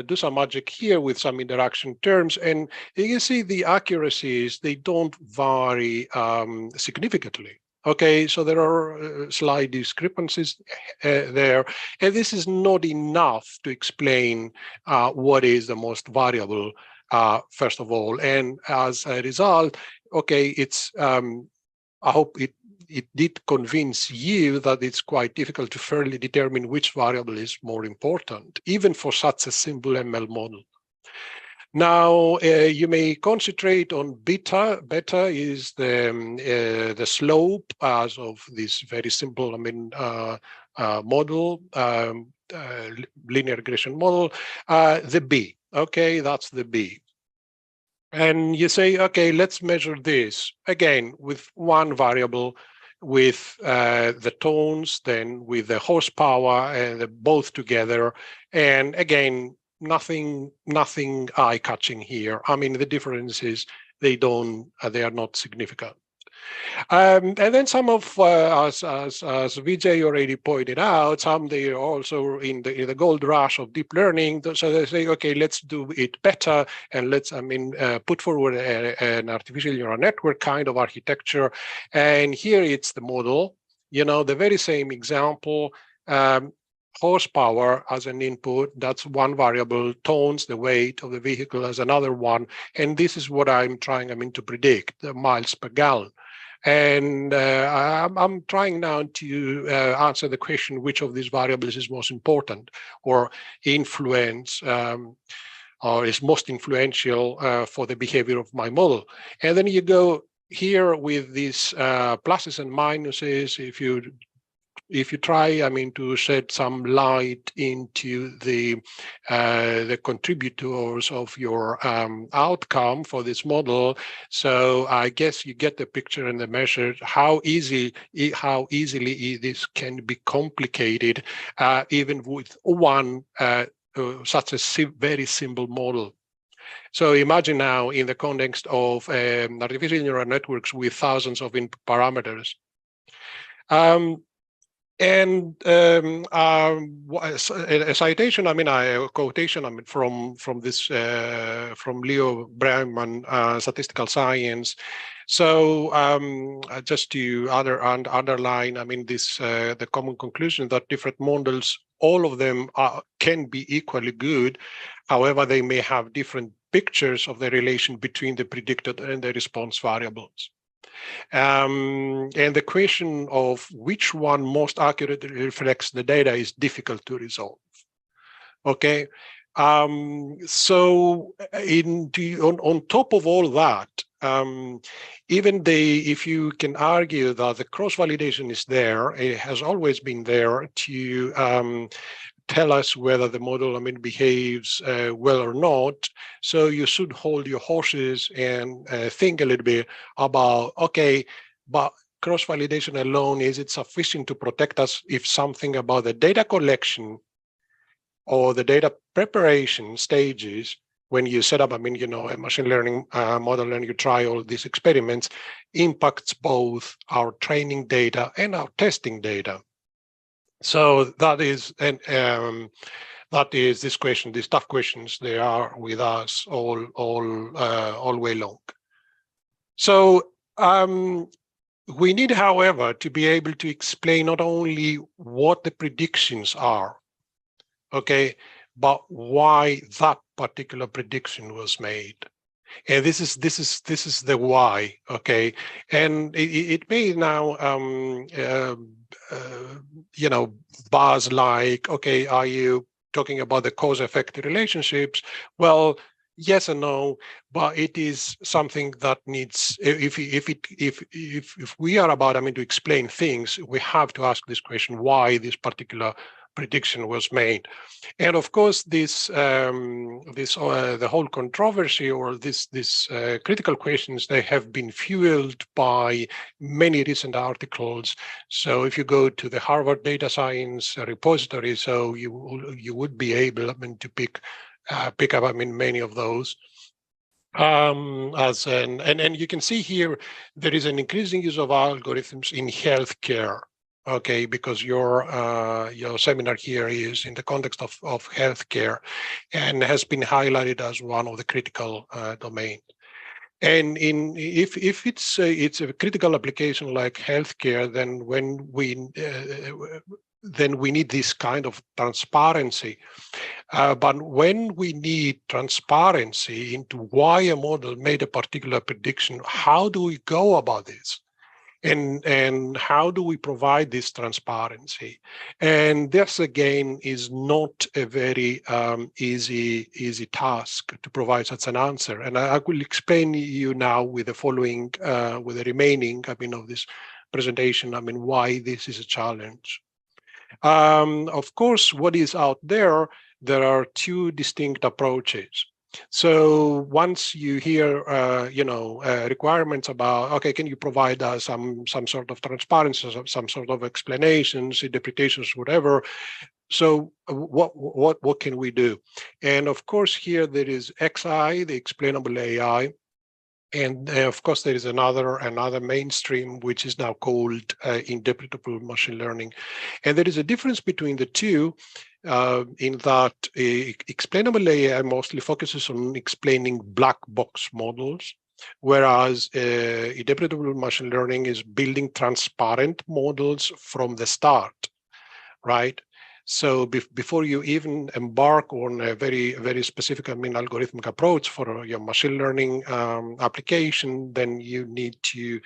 do some magic here with some interaction terms. And you can see the accuracies, they don't vary significantly. Okay, so there are slight discrepancies there. And this is not enough to explain what is the most variable, first of all. And as a result, okay, it's I hope it did convince you that it's quite difficult to fairly determine which variable is more important, even for such a simple ML model. Now, you may concentrate on beta. Beta is the slope as of this very simple, model, linear regression model. The B, okay, that's the B. And you say, okay, let's measure this again with one variable, with the tones, then with the horsepower, and both together. And again, nothing eye-catching here. The differences, they are not significant. And then some of, as Vijay already pointed out, some they are also in the gold rush of deep learning. So they say, okay, let's do it better, and let's put forward an artificial neural network kind of architecture. And here it's the model, the very same example. Horsepower as an input, that's one variable. Tones, the weight of the vehicle, as another one. And this is what I'm trying to predict, the miles per gallon. And I'm trying now to answer the question, which of these variables is most important or influence or is most influential for the behavior of my model. And then you go here with these pluses and minuses. If you try, to shed some light into the contributors of your outcome for this model, so I guess you get the picture and the measure how easily this can be complicated, even with one such a very simple model. So imagine now in the context of artificial neural networks with thousands of input parameters. And a citation, a quotation, from this from Leo Breiman, Statistical Science. So just to underline, this the common conclusion that different models, all of them can be equally good. However, they may have different pictures of the relation between the predicted and the response variables. And the question of which one most accurately reflects the data is difficult to resolve. Okay, so on top of all that, even if you can argue that the cross-validation is there, it has always been there to tell us whether the model behaves well or not. So you should hold your horses and think a little bit about, okay, but cross-validation alone, is it sufficient to protect us if something about the data collection or the data preparation stages, when you set up, a machine learning model and you try all these experiments, impacts both our training data and our testing data? So that is, and that is this question, these tough questions, they are with us all way long. So we need, however, to be able to explain not only what the predictions are, okay, but why that particular prediction was made. And this is the why, okay? And it may now buzz like, okay, are you talking about the cause-effect relationships? Well, yes and no, but it is something that needs, if we are about to explain things, we have to ask this question: why this particular prediction was made? And of course, this the whole controversy, or this critical questions, they have been fueled by many recent articles. So if you go to the Harvard Data Science repository, so you would be able to pick up many of those. And you can see here there is an increasing use of algorithms in healthcare. Okay, because your seminar here is in the context of healthcare, and has been highlighted as one of the critical domains. And if it's a critical application like healthcare, then we need this kind of transparency. But when we need transparency into why a model made a particular prediction, how do we go about this? And how do we provide this transparency? And this, again, is not a very easy task to provide such an answer. And I will explain you now with the following, with the remaining, of this presentation, why this is a challenge. Of course, what is out there are two distinct approaches. So once you hear, requirements about, okay, can you provide us some sort of transparency, some sort of explanations, interpretations, whatever. So what can we do? And of course, here there is XI, the explainable AI. And of course, there is another mainstream, which is now called interpretable machine learning. And there is a difference between the two, in that explainable AI mostly focuses on explaining black box models, whereas interpretable machine learning is building transparent models from the start, right? So before you even embark on a very specific algorithmic approach for your machine learning application, then you need to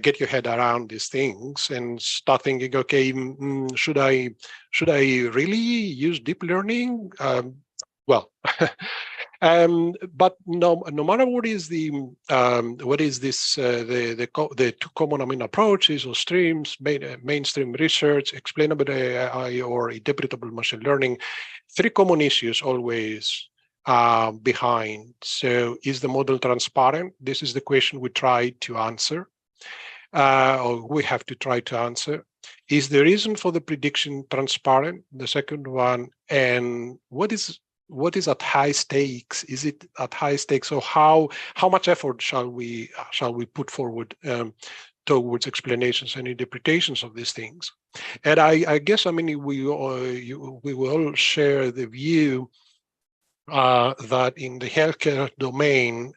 get your head around these things and start thinking, okay, should I really use deep learning? Well, but no matter what is the two common approaches or streams, mainstream research, explainable AI, or interpretable machine learning, three common issues always behind. So is the model transparent? This is the question we try to answer, or we have to try to answer. Is the reason for the prediction transparent? The second one. And what is at high stakes? Is it at high stakes? So how much effort shall we put forward towards explanations and interpretations of these things. And I guess, I mean, we will all share the view that in the healthcare domain,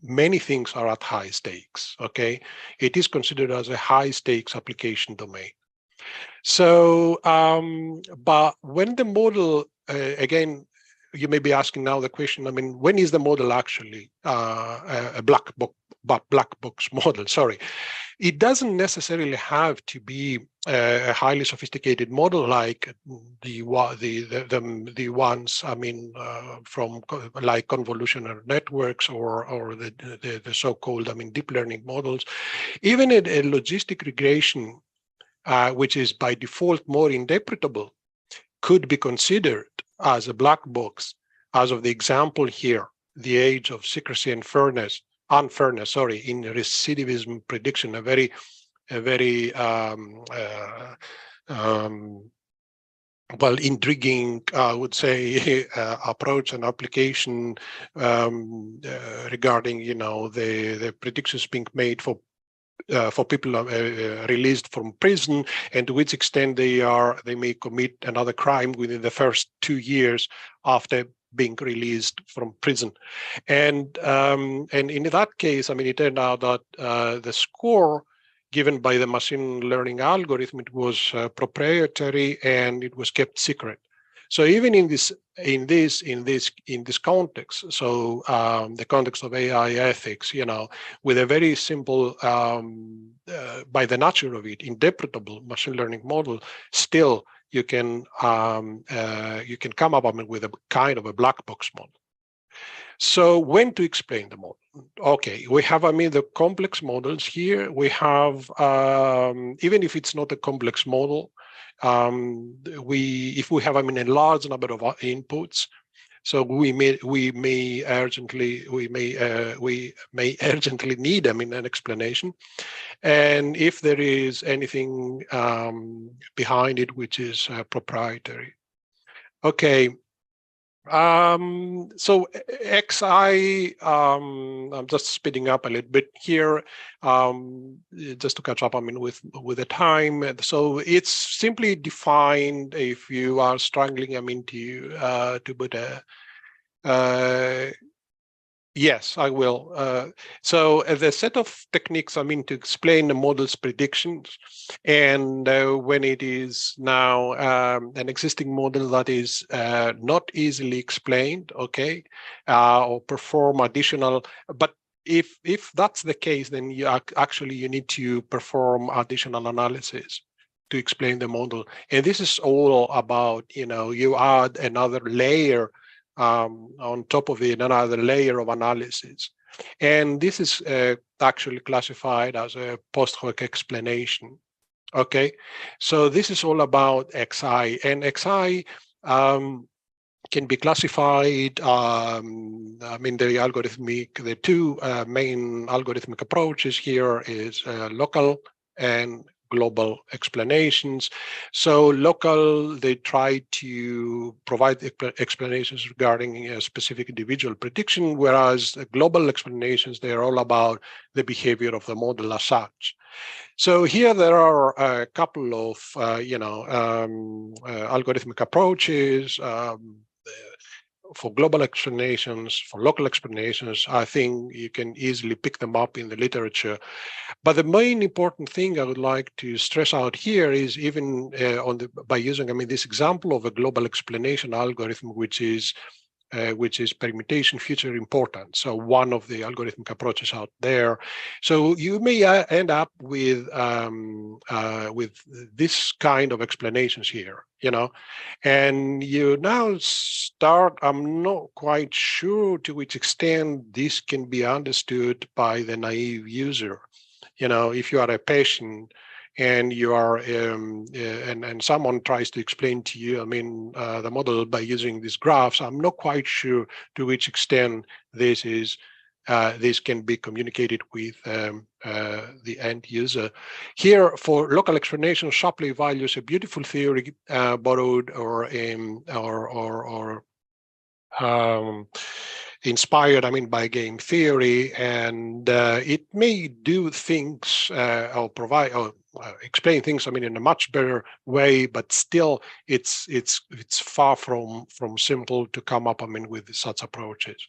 many things are at high stakes, okay? It is considered as a high stakes application domain. So, but when the model, again, you may be asking now the question, I mean, when is the model actually a black box model, sorry. It doesn't necessarily have to be a highly sophisticated model like the ones, I mean, from like convolutional networks or the so-called, I mean, deep learning models. Even a logistic regression, which is by default more interpretable, could be considered as a black box, as of the example here, the age of secrecy and unfairness, sorry, in recidivism prediction, a very well, intriguing, I would say, approach and application regarding, you know, the predictions being made for people released from prison, and to which extent they may commit another crime within the first 2 years after being released from prison. And in that case, I mean, it turned out that the score given by the machine learning algorithm, it was proprietary and it was kept secret. So even in this context, so the context of AI ethics, you know, with a very simple, by the nature of it, interpretable machine learning model, still you can come up with a kind of a black box model. So when to explain the model? Okay, we have, I mean, the complex models here. We have, even if it's not a complex model, if we have, I mean, a large number of inputs, so we may urgently need, I mean, an explanation. And if there is anything behind it which is proprietary. Okay. So XI, I'm just speeding up a little bit here, just to catch up, I mean, with the time. So it's simply defined if you are struggling, I mean, to put a, yes, I will. So the set of techniques, I mean, to explain the model's predictions, and when it is now an existing model that is not easily explained, okay, or perform additional, but if that's the case, then you actually you need to perform additional analysis to explain the model. And this is all about, you know, you add another layer on top of it, another layer of analysis. And this is actually classified as a post hoc explanation. Okay, so this is all about XI, and XI can be classified, I mean, the two main algorithmic approaches here is local and global explanations. So local, they try to provide explanations regarding a specific individual prediction, whereas global explanations, they're all about the behavior of the model as such. So here there are a couple of, algorithmic approaches, for global explanations, for local explanations. I think you can easily pick them up in the literature. But the main important thing I would like to stress out here is even by using, I mean, this example of a global explanation algorithm, which is permutation feature important. So one of the algorithmic approaches out there. So you may end up with this kind of explanations here, you know, and you now start, I'm not quite sure to which extent this can be understood by the naive user. You know, if you are a patient and you are, and someone tries to explain to you, I mean, the model by using these graphs, I'm not quite sure to which extent this is, this can be communicated with the end user. Here, for local explanation, Shapley values a beautiful theory borrowed or inspired, by game theory, and it may do things or provide or explain things, in a much better way, but still, it's far from simple to come up, with such approaches.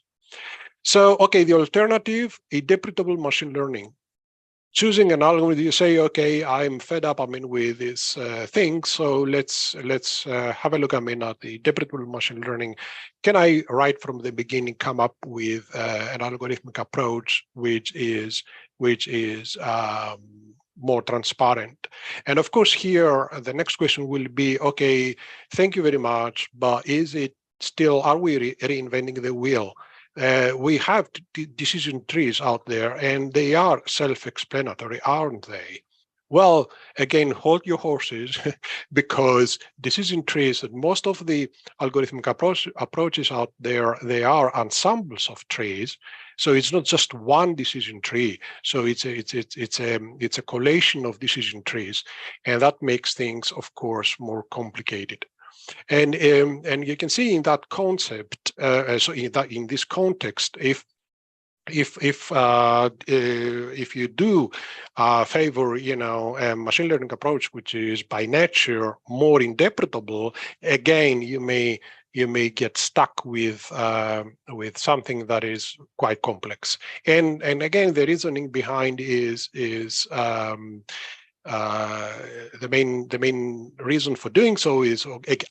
So, okay, the alternative, interpretable machine learning. Choosing an algorithm, you say, okay, I'm fed up, with this thing, so let's have a look, at the interpretable machine learning. Can I, right from the beginning, come up with an algorithmic approach which is more transparent? And of course, here the next question will be, okay, thank you very much, but is it still, are we reinventing the wheel? We have decision trees out there, and they are self-explanatory, aren't they? Well, again, hold your horses, because decision trees, and most of the algorithmic approaches out there, they are ensembles of trees. So it's not just one decision tree. So it's a collation of decision trees, and that makes things, of course, more complicated. And you can see in that concept, so in this context, if you do favor, a machine learning approach which is by nature more interpretable, again, you may get stuck with something that is quite complex. And again, the reasoning behind is the main reason for doing so is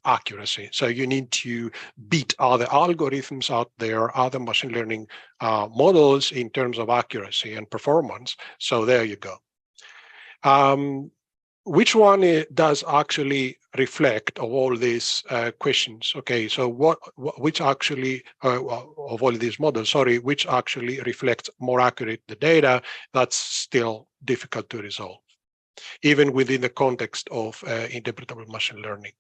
accuracy. So you need to beat other algorithms out there, other machine learning models in terms of accuracy and performance. So there you go. Which one does actually reflect of all these questions? Okay, so which actually of all these models, sorry, which actually reflects more accurate the data? That's still difficult to resolve, even within the context of interpretable machine learning.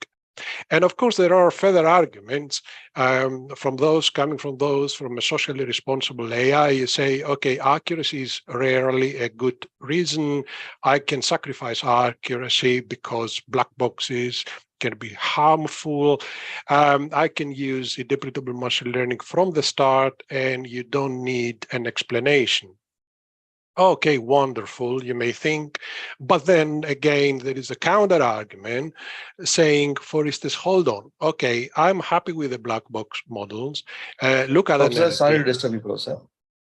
And of course, there are further arguments coming from a socially responsible AI. You say, okay, accuracy is rarely a good reason. I can sacrifice accuracy because black boxes can be harmful. I can use interpretable machine learning from the start, and you don't need an explanation. Okay, wonderful, you may think, but then again, there is a counter argument saying, for instance, hold on, okay, I'm happy with the black box models. Look at Professor, an sorry to disturb you, Professor.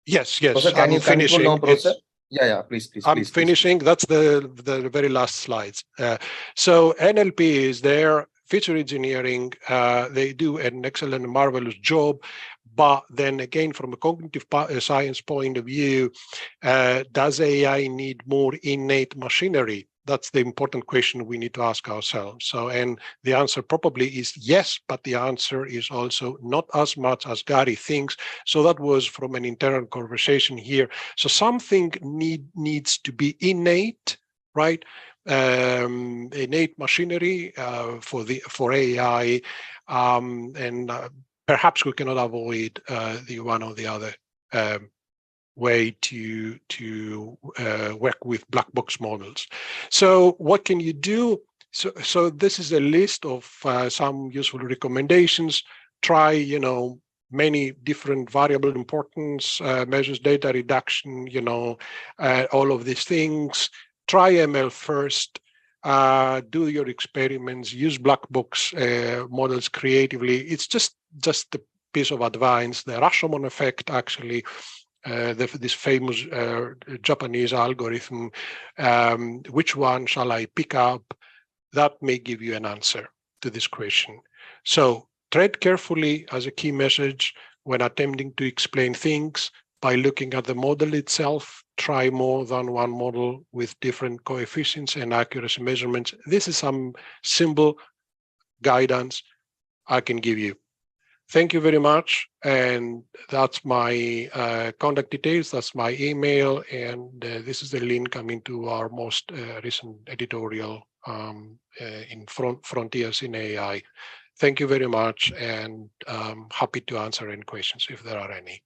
Yes, Professor, can you finishing. now, Professor? Yeah, please. I'm finishing. That's the very last slides. So NLP is there, feature engineering. They do an excellent, marvelous job. But then again, from a cognitive science point of view, does AI need more innate machinery? That's the important question we need to ask ourselves. So, and the answer probably is yes, but the answer is also not as much as Gary thinks. So that was from an internal conversation here. So something needs to be innate, right? Innate machinery for AI, and perhaps we cannot avoid the one or the other way to work with black box models. So what can you do? So this is a list of some useful recommendations. Try, many different variable importance measures, data reduction, all of these things. Try ML first. Do your experiments, use black box models creatively. It's just a piece of advice. The Rashomon effect, actually, this famous Japanese algorithm, which one shall I pick up? That may give you an answer to this question. So tread carefully as a key message when attempting to explain things by looking at the model itself. Try more than one model with different coefficients and accuracy measurements. This is some simple guidance I can give you. Thank you very much. And that's my contact details. That's my email. And this is the link coming to our most recent editorial in Frontiers in AI. Thank you very much. And happy to answer any questions if there are any.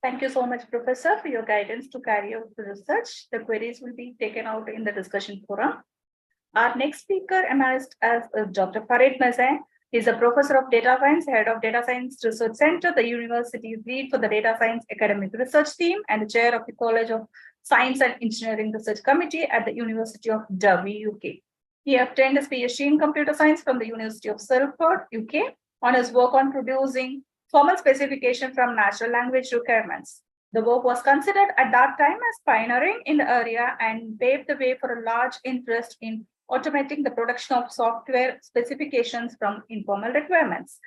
Thank you so much, Professor, for your guidance to carry out the research. The queries will be taken out in the discussion forum. Our next speaker emerged as Dr. Farid Mazin. He's a professor of data science, head of data science research center, the university's lead for the data science academic research team, and the chair of the College of Science and Engineering Research Committee at the University of Derby, UK. He obtained his PhD in computer science from the University of Salford, UK, on his work on producing formal specification from natural language requirements. The work was considered at that time as pioneering in the area and paved the way for a large interest in automating the production of software specifications from informal requirements.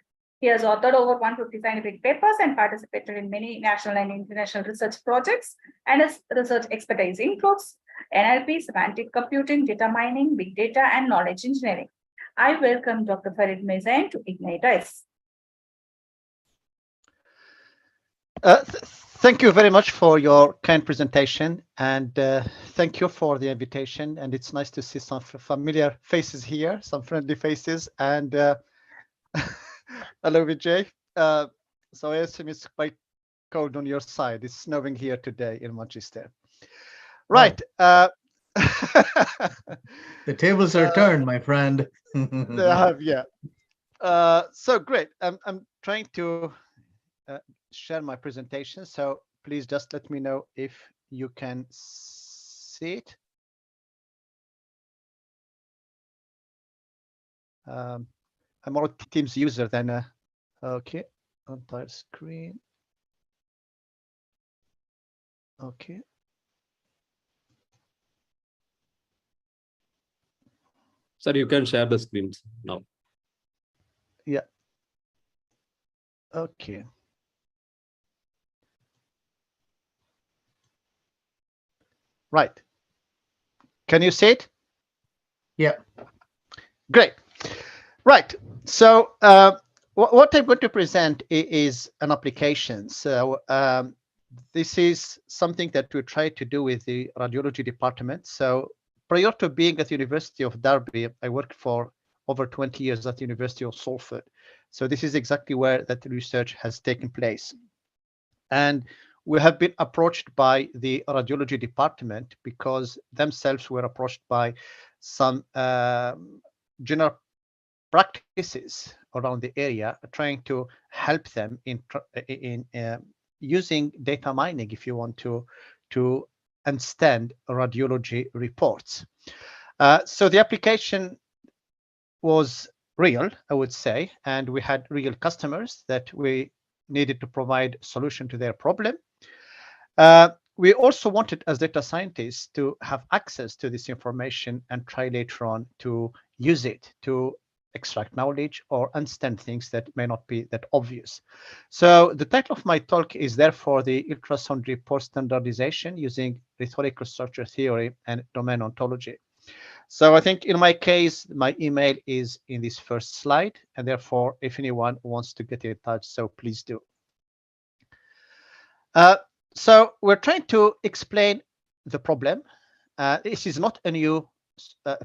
He has authored over 150 scientific papers and participated in many national and international research projects, and his research expertise includes NLP, semantic computing, data mining, big data, and knowledge engineering. I welcome Dr. Farid Mezain to Ignite us. Thank you very much for your kind presentation, and thank you for the invitation. And it's nice to see some familiar faces here, some friendly faces. And hello, Vijay. So I assume it's quite cold on your side. It's snowing here today in Manchester. Right. The tables are turned, my friend. They have, yeah. So great. I'm trying to share my presentation, so please just let me know if you can see it. I'm more a Teams user than okay, entire screen. Okay. Sir, you can share the screens now. Yeah. Okay. Right. Can you see it? Yeah. Great. Right. So what I'm going to present is an application. So this is something that we try to do with the radiology department. So prior to being at the University of Derby, I worked for over 20 years at the University of Salford. So this is exactly where that research has taken place. And we have been approached by the radiology department because themselves were approached by some general practices around the area, trying to help them in using data mining, if you want to understand radiology reports. So the application was real, I would say, and we had real customers that we needed to provide solution to their problem. We also wanted, as data scientists, to have access to this information and try later on to use it to extract knowledge or understand things that may not be that obvious. So the title of my talk is therefore the ultrasound report standardization using rhetorical structure theory and domain ontology. So I think in my case, my email is in this first slide, and therefore if anyone wants to get in touch, so please do. So we're trying to explain the problem. This is not a new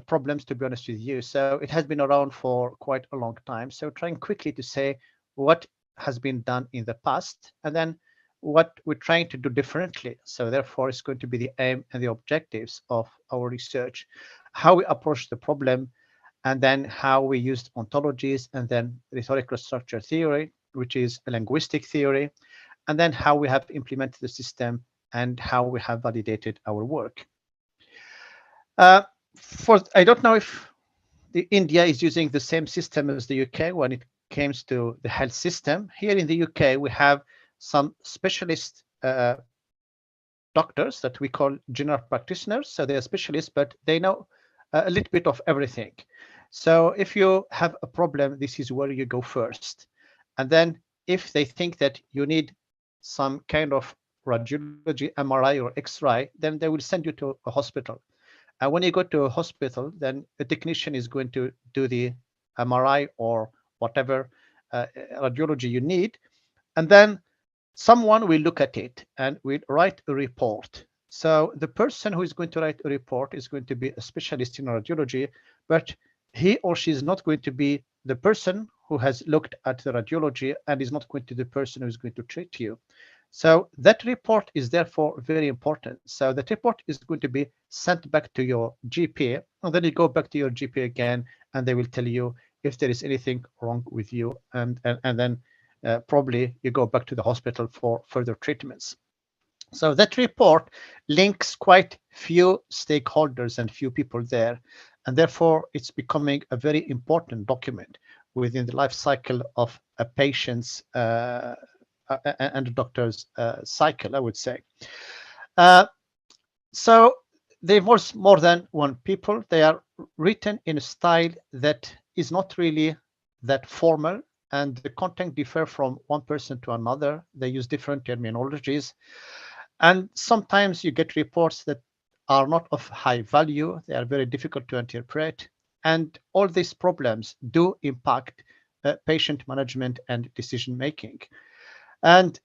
problems, to be honest with you. So it has been around for quite a long time. So trying quickly to say what has been done in the past and then what we're trying to do differently. So therefore, it's going to be the aim and the objectives of our research, how we approach the problem, and then how we used ontologies and then rhetorical structure theory, which is a linguistic theory, and then how we have implemented the system and how we have validated our work. I don't know if India is using the same system as the UK when it comes to the health system. Here in the UK, we have some specialist doctors that we call general practitioners. So they are specialists, but they know a little bit of everything. So if you have a problem, this is where you go first. And then if they think that you need some kind of radiology, MRI or X-ray, then they will send you to a hospital. And when you go to a hospital, then the technician is going to do the MRI or whatever radiology you need. And then someone will look at it and will write a report. So the person who is going to write a report is going to be a specialist in radiology, but he or she is not going to be the person who has looked at the radiology and is not going to be the person who is going to treat you. So that report is therefore very important. So that report is going to be sent back to your GP, and then you go back to your GP again, and they will tell you if there is anything wrong with you, and then probably you go back to the hospital for further treatments. So that report links quite few stakeholders and few people there, and therefore it's becoming a very important document within the life cycle of a patient's and a doctor's cycle, I would say. So they involve more than one people. They are written in a style that is not really that formal, and the content differ from one person to another. They use different terminologies, and sometimes you get reports that are not of high value. They are very difficult to interpret, and all these problems do impact patient management and decision making. And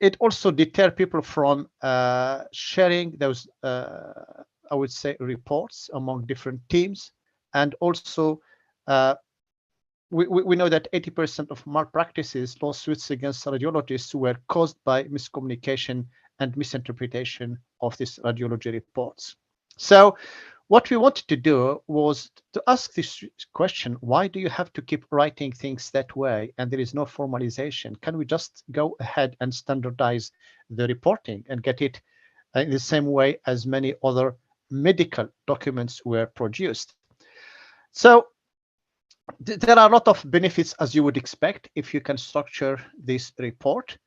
it also deter people from sharing those, I would say, reports among different teams. And also, we know that 80% of malpractices, lawsuits against radiologists, were caused by miscommunication and misinterpretation of these radiology reports. So what we wanted to do was to ask this question: why do you have to keep writing things that way and there is no formalization? Can we just go ahead and standardize the reporting and get it in the same way as many other medical documents were produced? So there are a lot of benefits, as you would expect, if you can structure this report.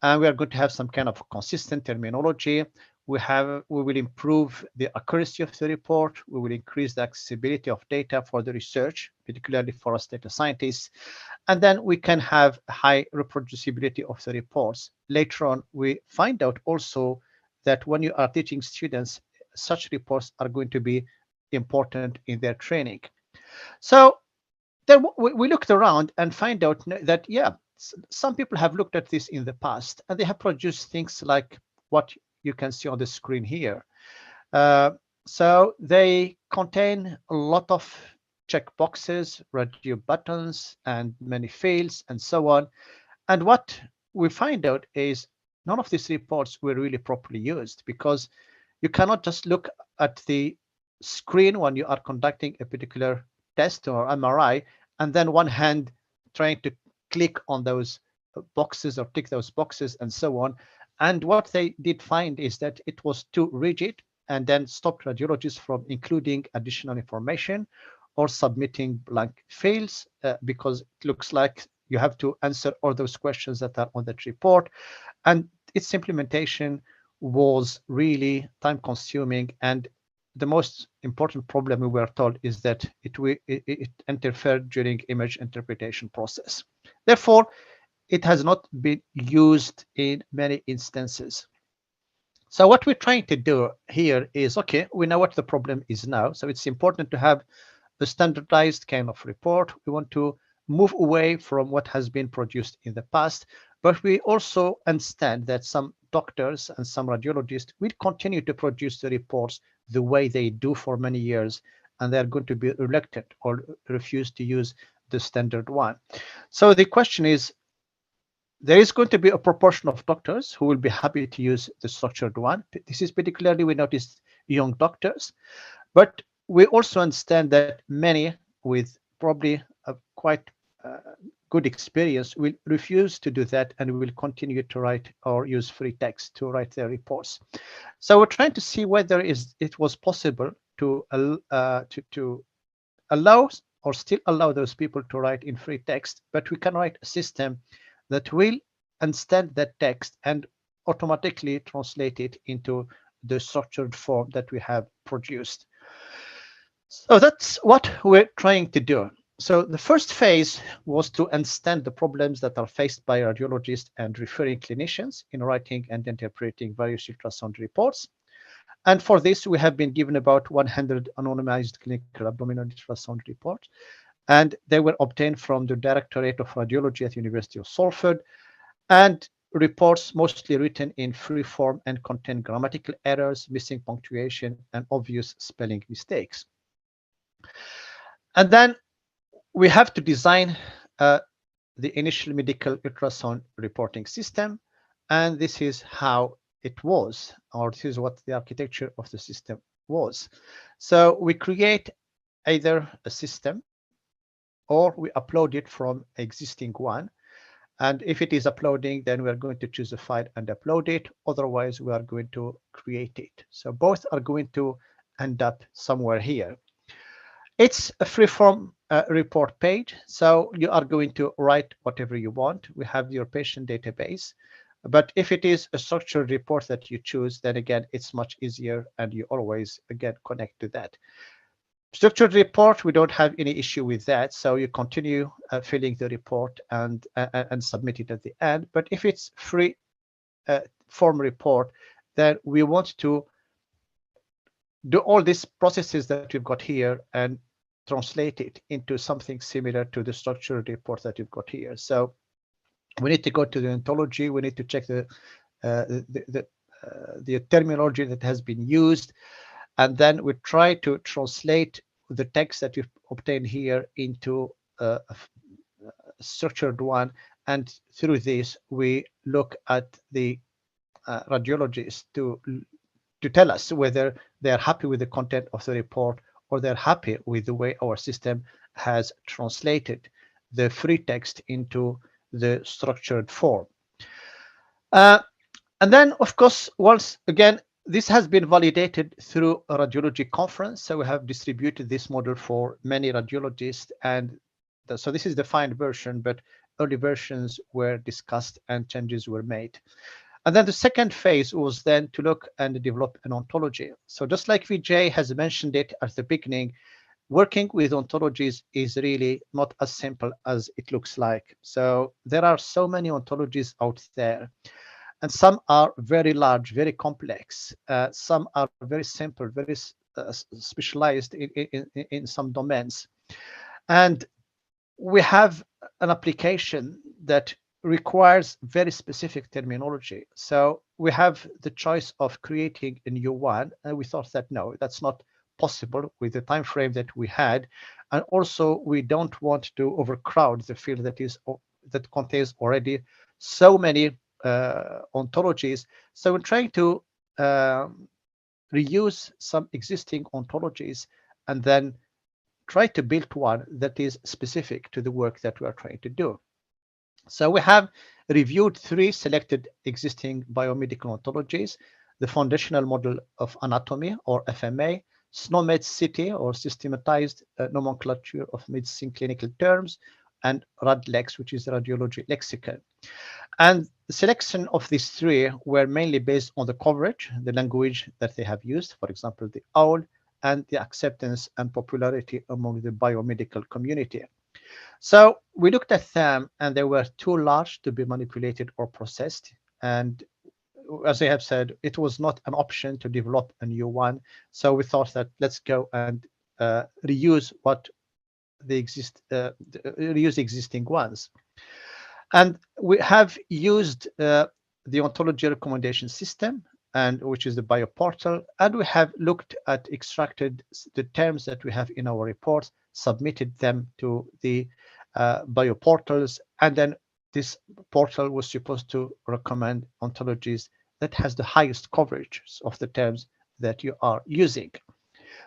And we are going to have some kind of consistent terminology. We will improve the accuracy of the report. We will increase the accessibility of data for the research, particularly for us data scientists. And then we can have high reproducibility of the reports. Later on, we find out also that when you are teaching students, such reports are going to be important in their training. So then we looked around and find out that, yeah, some people have looked at this in the past, and they have produced things like what you can see on the screen here. So they contain a lot of checkboxes, radio buttons, and many fields, and so on. And what we find out is none of these reports were really properly used, because you cannot just look at the screen when you are conducting a particular test or MRI, and then one hand trying to click on those boxes or tick those boxes and so on. And what they did find is that it was too rigid, and then stopped radiologists from including additional information or submitting blank fields, because it looks like you have to answer all those questions that are on that report. And its implementation was really time consuming, and the most important problem we were told is that it interfered during image interpretation process. Therefore, it has not been used in many instances. So what we're trying to do here is, okay, we know what the problem is now. So it's important to have a standardized kind of report. We want to move away from what has been produced in the past, but we also understand that some doctors and some radiologists will continue to produce the reports the way they do for many years, and they're going to be reluctant or refuse to use the standard one. So the question is, there is going to be a proportion of doctors who will be happy to use the structured one. This is particularly, we noticed, young doctors, but we also understand that many with probably a quite good experience will refuse to do that and will continue to write or use free text to write their reports. So we're trying to see whether it was possible to allow or still allow those people to write in free text, but we can write a system that will understand that text and automatically translate it into the structured form that we have produced. So that's what we're trying to do. So the first phase was to understand the problems that are faced by radiologists and referring clinicians in writing and interpreting various ultrasound reports. And for this, we have been given about 100 anonymized clinical abdominal ultrasound reports, and they were obtained from the Directorate of Radiology at the University of Salford, and reports mostly written in free form and contain grammatical errors, missing punctuation, and obvious spelling mistakes. And then we have to design the initial medical ultrasound reporting system, and this is how it was, or this is what the architecture of the system was. So we create either a system or we upload it from existing one. And if it is uploading, then we are going to choose a file and upload it. Otherwise, we are going to create it. So both are going to end up somewhere here. It's a free-form report page. So you are going to write whatever you want. We have your patient database. But if it is a structured report that you choose, then again, it's much easier and you always, again, connect to that. Structured report, we don't have any issue with that. So you continue filling the report and submit it at the end. But if it's free form report, then we want to do all these processes that we've got here and translate it into something similar to the structured report that you've got here. So we need to go to the ontology. We need to check the terminology that has been used. And then we try to translate the text that we've obtained here into a structured one. And through this, we look at the radiologists to tell us whether they're happy with the content of the report or they're happy with the way our system has translated the free text into the structured form. And then, of course, once again, this has been validated through a radiology conference. So we have distributed this model for many radiologists. And so this is the final version, but early versions were discussed and changes were made. And then the second phase was then to look and develop an ontology. So just like Vijay has mentioned it at the beginning, working with ontologies is really not as simple as it looks like. So there are so many ontologies out there. And some are very large, very complex. Some are very simple, very specialized in some domains. And we have an application that requires very specific terminology. So we have the choice of creating a new one. And we thought that, no, that's not possible with the time frame that we had. And also, we don't want to overcrowd the field that contains already so many ontologies. So we're trying to reuse some existing ontologies and then try to build one that is specific to the work that we are trying to do. So we have reviewed 3 selected existing biomedical ontologies: the foundational model of anatomy, or FMA, SNOMED City, or systematized nomenclature of medicine clinical terms, and RADLEX, which is the radiology lexicon. And the selection of these 3 were mainly based on the coverage, the language that they have used, for example, the OWL, and the acceptance and popularity among the biomedical community. So we looked at them, and they were too large to be manipulated or processed. And as I have said, it was not an option to develop a new one. So we thought that let's go and reuse reuse existing ones. And we have used the ontology recommendation system, and which is the bioportal, and we have looked at extracted the terms that we have in our reports, submitted them to the bioportals, and then this portal was supposed to recommend ontologies that has the highest coverage of the terms that you are using.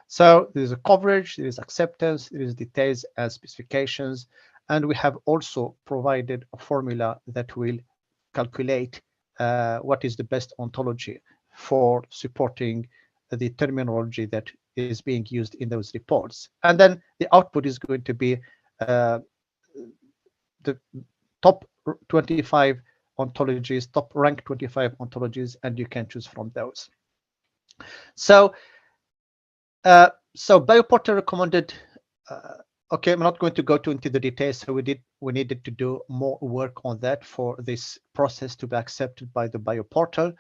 So there is a coverage, there is acceptance, there is details and specifications, and we have also provided a formula that will calculate what is the best ontology for supporting the terminology that is being used in those reports. And then the output is going to be the top 25 ontologies, top rank 25 ontologies, and you can choose from those. So bioportal recommended, okay, I'm not going to go into the details. So we needed to do more work on that for this process to be accepted by the bioportal.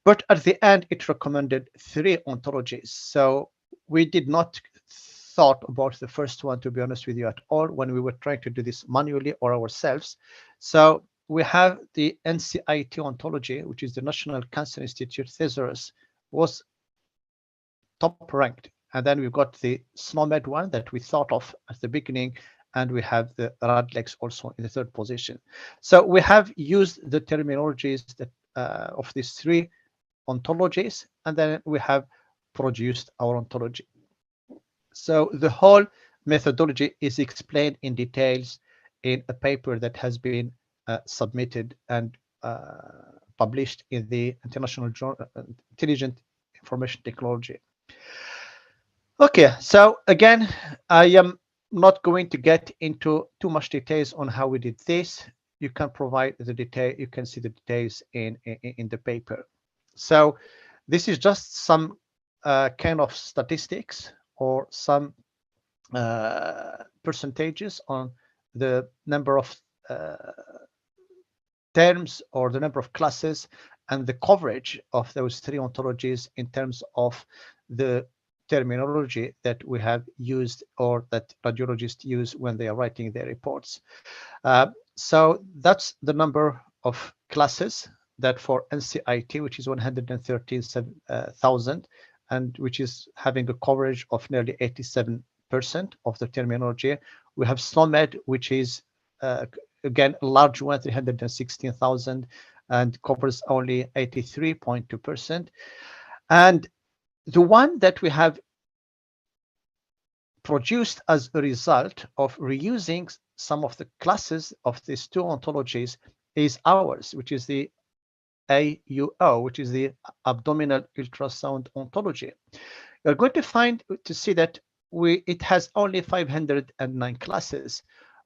But at the end, it recommended 3 ontologies. So we did not thought about the first one, to be honest with you, at all, when we were trying to do this manually or ourselves. So we have the NCIT ontology, which is the National Cancer Institute thesaurus, was top ranked. And then we've got the SNOMED one that we thought of at the beginning, and we have the RADLEX also in the 3rd position. So we have used the terminologies that of these 3 ontologies, and then we have produced our ontology. So the whole methodology is explained in details in a paper that has been submitted and published in the International Journal Intelligent Information Technology. Okay, so again, I am not going to get into too much details on how we did this. You can provide the detail, you can see the details in the paper. So this is just some kind of statistics or some percentages on the number of terms or the number of classes and the coverage of those three ontologies in terms of the terminology that we have used or that radiologists use when they are writing their reports. So that's the number of classes that for NCIT, which is 113,000, and which is having a coverage of nearly 87% of the terminology. We have SNOMED, which is again a large one, 316,000, and covers only 83.2%. And the one that we have produced as a result of reusing some of the classes of these two ontologies is ours, which is the AUO, which is the abdominal ultrasound ontology. You're going to see that it has only 509 classes,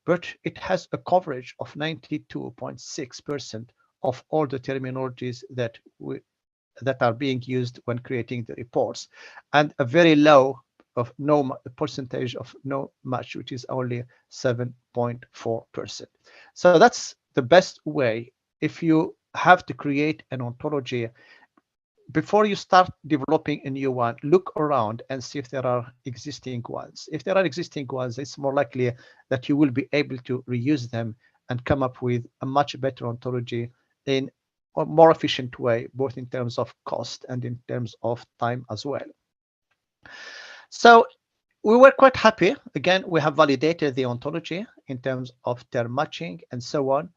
but it has a coverage of 92.6% of all the terminologies that are being used when creating the reports, and a very low of no percentage of no match, which is only 7.4%. So that's the best way. If you have to create an ontology, before you start developing a new one, look around and see if there are existing ones. If there are existing ones, it's more likely that you will be able to reuse them and come up with a much better ontology in a more efficient way, both in terms of cost and in terms of time as well. So we were quite happy. Again, we have validated the ontology in terms of term matching and so on.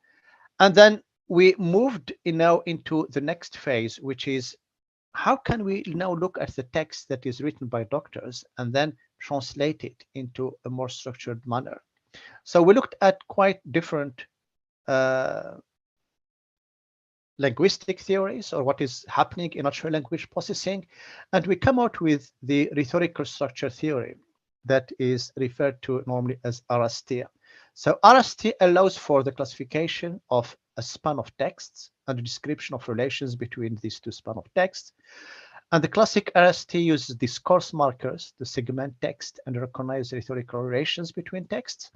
And then we moved now into the next phase, which is how can we now look at the text that is written by doctors and then translate it into a more structured manner. So we looked at quite different linguistic theories or what is happening in natural language processing, and we come out with the rhetorical structure theory that is referred to normally as RST. So RST allows for the classification of a span of texts and a description of relations between these two span of texts. And the classic RST uses discourse markers to segment text and recognize rhetorical relations between texts.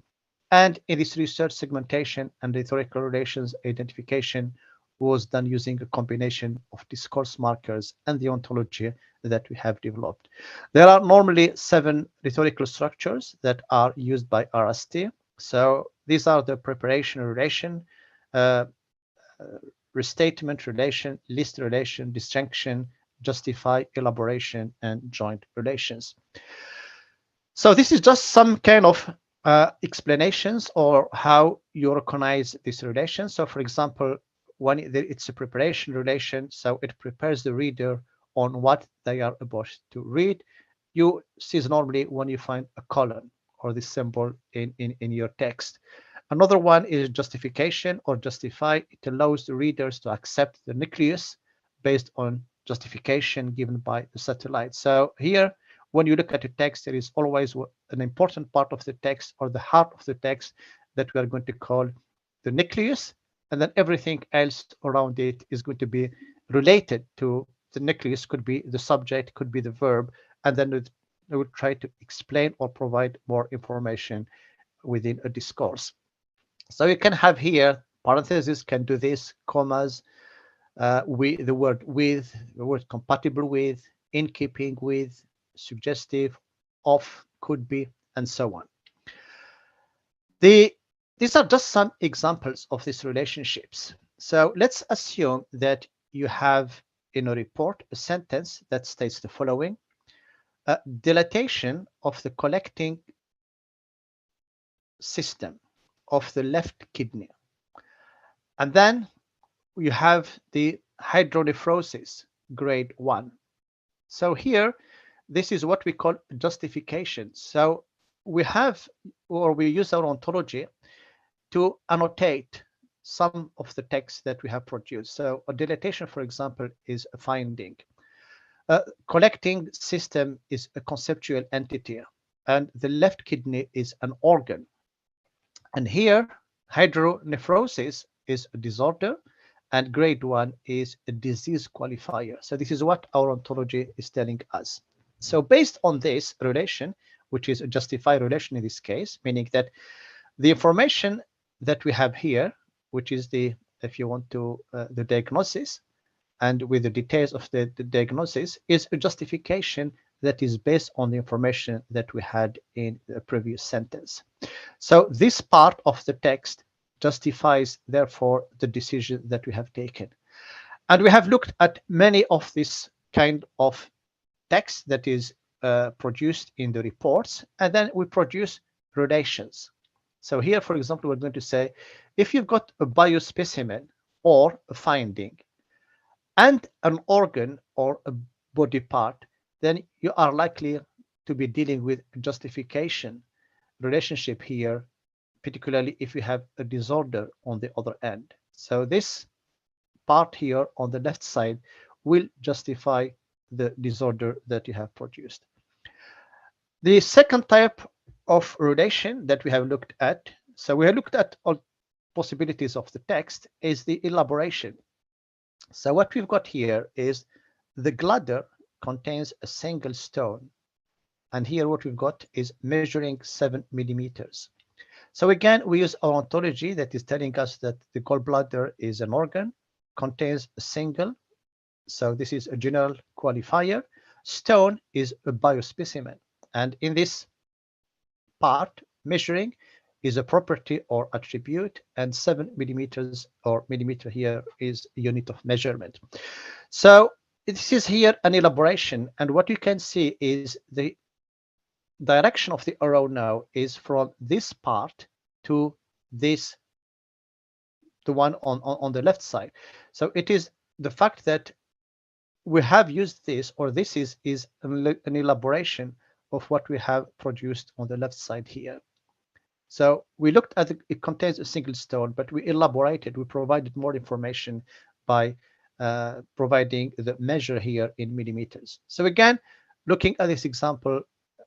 And in this research, segmentation and rhetorical relations identification was done using a combination of discourse markers and the ontology that we have developed. There are normally 7 rhetorical structures that are used by RST. So these are the preparation relation, restatement relation, list relation, disjunction, justify, elaboration, and joint relations. So this is just some kind of explanations or how you recognize these relations. So for example, when it's a preparation relation, so it prepares the reader on what they are about to read. You see normally when you find a colon or the symbol in your text. Another one is justification or justify. It allows the readers to accept the nucleus based on justification given by the satellite. So here, when you look at a text, there is always an important part of the text or the heart of the text that we are going to call the nucleus. And then everything else around it is going to be related to the nucleus, could be the subject, could be the verb, and then it would try to explain or provide more information within a discourse. So you can have here, parentheses can do this, commas, the word compatible with, in keeping with, suggestive, of, could be, and so on. These are just some examples of these relationships. So let's assume that you have in a report a sentence that states the following: dilatation of the collecting system of the left kidney. And then you have the hydronephrosis, grade 1. So here, this is what we call justification. So we have, or we use our ontology to annotate some of the text that we have produced. So a dilatation, for example, is a finding. A collecting system is a conceptual entity, and the left kidney is an organ. And here, hydronephrosis is a disorder, and grade 1 is a disease qualifier. So this is what our ontology is telling us. So based on this relation, which is a justified relation in this case, meaning that the information that we have here, which is the, if you want to, the diagnosis, and with the details of the diagnosis, is a justification that is based on the information that we had in the previous sentence. So this part of the text justifies, therefore, the decision that we have taken. And we have looked at many of this kind of text that is produced in the reports, and then we produce relations. So here, for example, we're going to say, if you've got a biospecimen or a finding and an organ or a body part, then you are likely to be dealing with justification relationship here, particularly if you have a disorder on the other end. So this part here on the left side will justify the disorder that you have produced. The second type of relation that we have looked at, so we have looked at all possibilities of the text, is the elaboration. So what we've got here is the gladder contains a single stone. And here what we've got is measuring 7 millimeters. So again, we use our ontology that is telling us that the gallbladder is an organ, contains a single. So this is a general qualifier. Stone is a biospecimen. And in this part, measuring is a property or attribute, and 7 millimeters or millimeter here is a unit of measurement. So this is here an elaboration, and what you can see is the direction of the arrow now is from this part to this, the one on the left side. So it is the fact that we have used this, or this is an elaboration of what we have produced on the left side here. So we looked at it contains a single stone, but we elaborated, we provided more information by providing the measure here in millimeters. So again, looking at this example,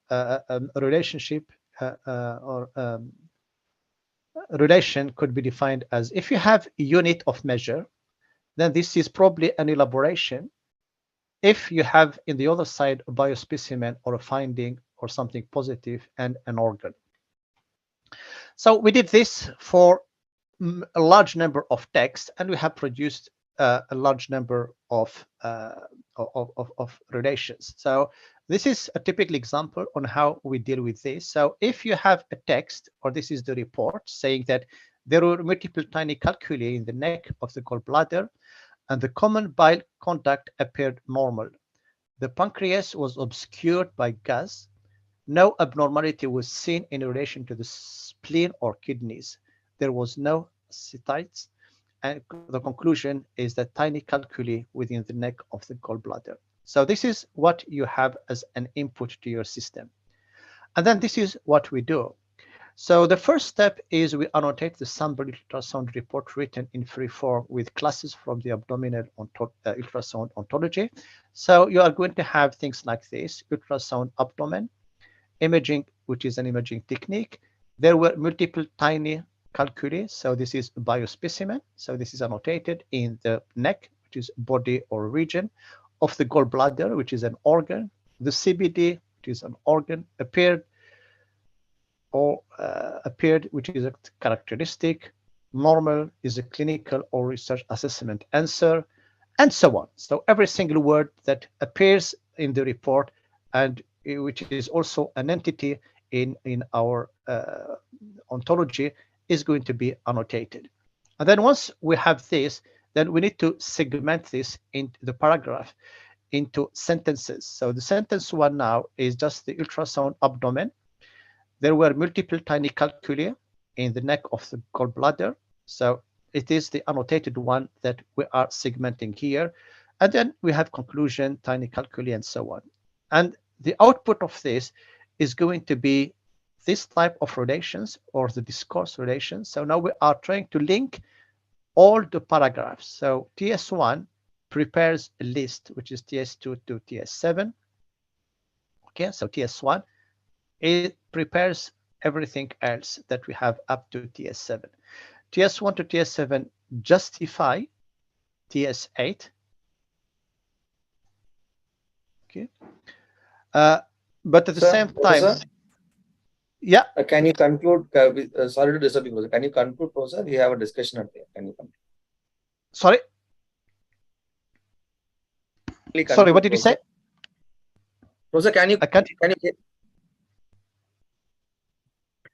a relationship or a relation could be defined as, if you have a unit of measure, then this is probably an elaboration. If you have in the other side a biospecimen or a finding or something positive and an organ. So we did this for a large number of texts, and we have produced a large number of relations. So this is a typical example on how we deal with this. So if you have a text, or this is the report saying that there were multiple tiny calculi in the neck of the gallbladder, and the common bile conduct appeared normal. The pancreas was obscured by gas. No abnormality was seen in relation to the spleen or kidneys. There was no ascites, and the conclusion is that tiny calculi within the neck of the gallbladder. So this is what you have as an input to your system. And then this is what we do. So the first step is we annotate the sample ultrasound report written in free form with classes from the abdominal ultrasound ontology. So you are going to have things like this: ultrasound abdomen, imaging, which is an imaging technique. There were multiple tiny calculi. So this is a biospecimen. So this is annotated in the neck, which is body or region of the gallbladder, which is an organ. The CBD, which is an organ, appeared, which is a characteristic. Normal is a clinical or research assessment answer, and so on. So every single word that appears in the report, and which is also an entity in our ontology, is going to be annotated. And then once we have this, then we need to segment this into the paragraph into sentences. So the sentence one now is just the ultrasound abdomen. There were multiple tiny calculi in the neck of the gallbladder. So it is the annotated one that we are segmenting here. And then we have conclusion, tiny calculi, and so on. And the output of this is going to be this type of relations or the discourse relations. So now we are trying to link all the paragraphs. So TS1 prepares a list, which is TS2 to TS7. Okay, so TS1, it prepares everything else that we have up to TS7. TS1 to TS7 justify TS8. Okay, but at the Sir, same time, Professor, yeah. can you conclude? Sorry to disturb you, Professor. Can you conclude, Professor? We have a discussion at the end. Can you conclude? Sorry. Sorry, what did you say? Professor, can you? I can't. Can you?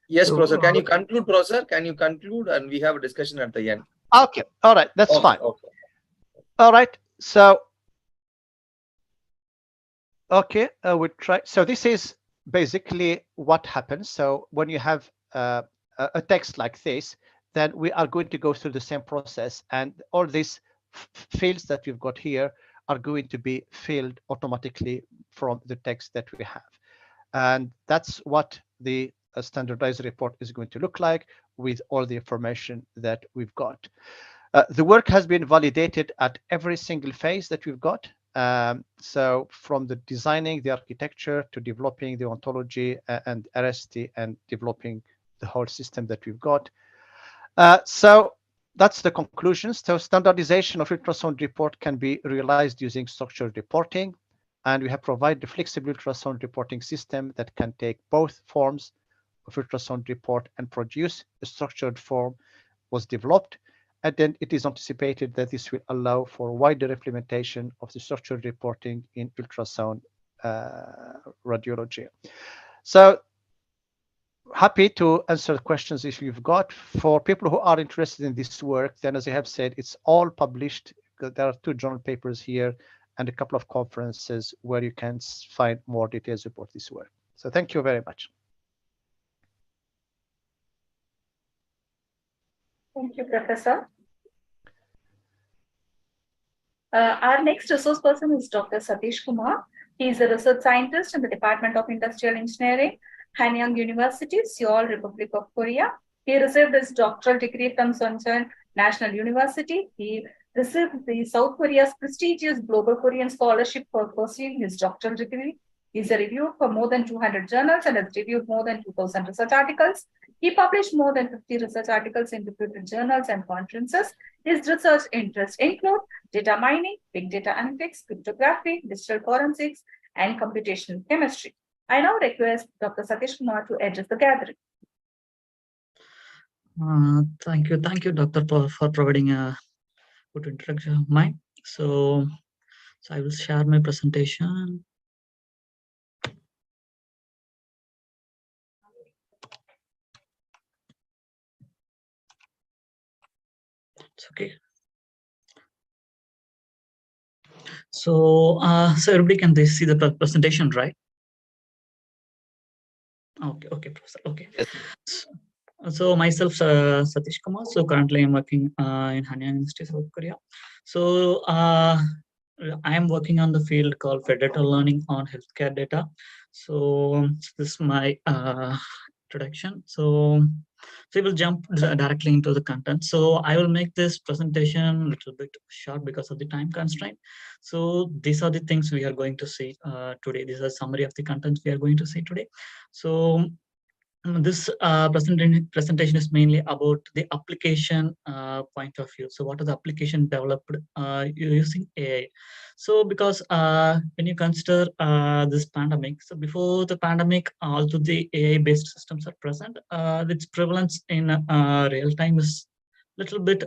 Yes, Professor. Can you conclude, Professor? Can you conclude? And we have a discussion at the end. Okay. All right. That's fine. Okay. All right. So, okay, we try. So this is basically what happens. So when you have a text like this, then we are going to go through the same process, and all these fields that we've got here are going to be filled automatically from the text that we have. And that's what the standardized report is going to look like with all the information that we've got. The work has been validated at every single phase that we've got. So from the designing the architecture to developing the ontology and RST and developing the whole system that we've got. So that's the conclusions. So standardization of ultrasound report can be realized using structured reporting. And we have provided a flexible ultrasound reporting system that can take both forms of ultrasound report and produce a structured form was developed. And then it is anticipated that this will allow for wider implementation of the structured reporting in ultrasound radiology. So happy to answer questions if you've got. For people who are interested in this work, then as I have said, it's all published. There are 2 journal papers here and a couple of conferences where you can find more details about this work. So thank you very much. Thank you, Professor. Our next resource person is Dr. Satish Kumar. He is a research scientist in the Department of Industrial Engineering, Hanyang University, Seoul, Republic of Korea. He received his doctoral degree from Suncheon National University. He received the South Korea's prestigious Global Korean Scholarship for pursuing his doctoral degree. He's a reviewer for more than 200 journals and has reviewed more than 2,000 research articles. He published more than 50 research articles in reputed journals and conferences. His research interests include data mining, big data analytics, cryptography, digital forensics, and computational chemistry. I now request Dr. Satish Kumar to address the gathering. Thank you, Doctor, for providing a good introduction of mine. So I will share my presentation. It's okay. So everybody can they see the presentation, right? Okay, Professor. Okay. Yes. So myself, Satish Kumar. So currently I'm working in Hanyang University, South Korea. So I am working on the field called Federated Learning on Healthcare Data. So this is my introduction. So we will jump directly into the content. So I will make this presentation a little bit short because of the time constraint. So these are the things we are going to see today. This is a summary of the content we are going to see today. So this presentation is mainly about the application point of view. So what are the application developed using AI? So because when you consider this pandemic, so before the pandemic, although the AI-based systems are present, its prevalence in real time is a little bit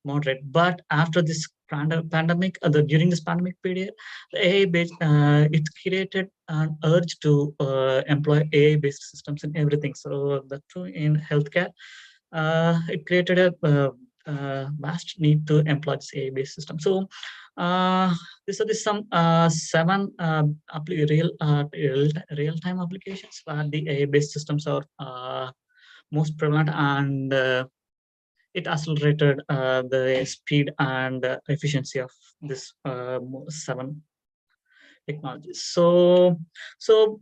moderate. But after this pandemic, during this pandemic period, the AI-based it created an urge to employ AI-based systems in everything. So that too in healthcare, it created a vast need to employ this AI-based system. So these are some 7 real-time applications where the AI-based systems are most prevalent, and it accelerated the speed and efficiency of this 7 technologies. So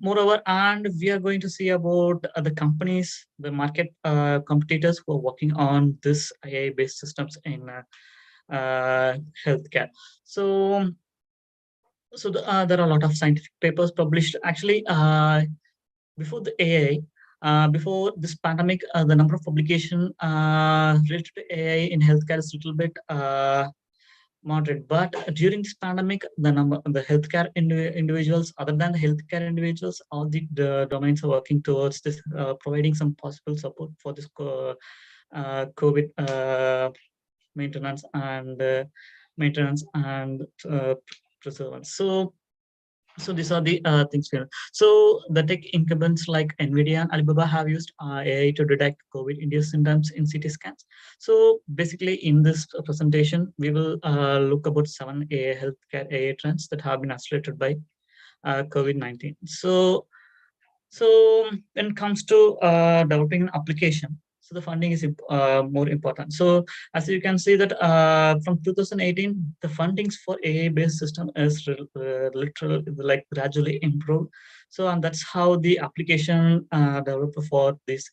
moreover, and we are going to see about the companies, the market competitors who are working on this AI-based systems in healthcare. So there are a lot of scientific papers published. Actually, before the AI, before this pandemic, the number of publication related to AI in healthcare is a little bit moderate. But during this pandemic, the healthcare individuals, other than the healthcare individuals, all the domains are working towards this, providing some possible support for this COVID maintenance and preservance. So these are the things here. So the tech incumbents like NVIDIA and Alibaba have used AI to detect COVID-induced symptoms in CT scans. So basically, in this presentation, we will look about 7 AI healthcare AI trends that have been accelerated by COVID-19. So when it comes to developing an application, so the funding is more important. So as you can see that from 2018, the fundings for AI-based system is literally like gradually improved. So and that's how the application developer for this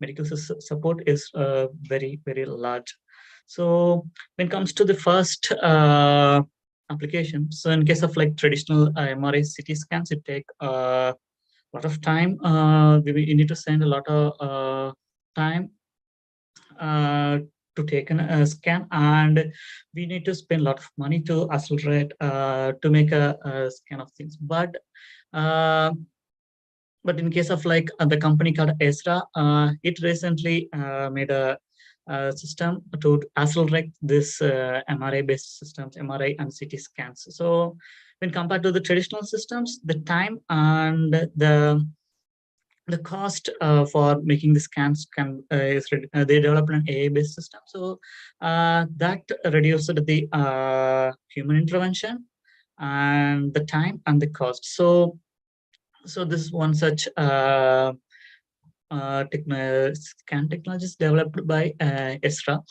medical support is very large. So when it comes to the first application, so in case of like traditional MRI CT scans, it take lot of time. You need to send a lot of time to take a scan, and we need to spend a lot of money to accelerate to make a scan of things. But in case of like the company called Esra, it recently made a system to accelerate this MRI-based systems, MRI and CT scans. So when compared to the traditional systems, the time and the cost for making the scans they developed an AI-based system. So that reduced the human intervention and the time and the cost. So this is one such scan technologies developed by Esra.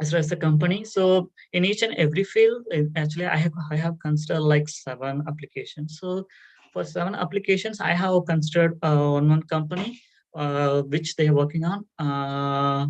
Esra is a company. So in each and every field, actually, I have considered like 7 applications. So for 7 applications, I have considered one company which they are working on.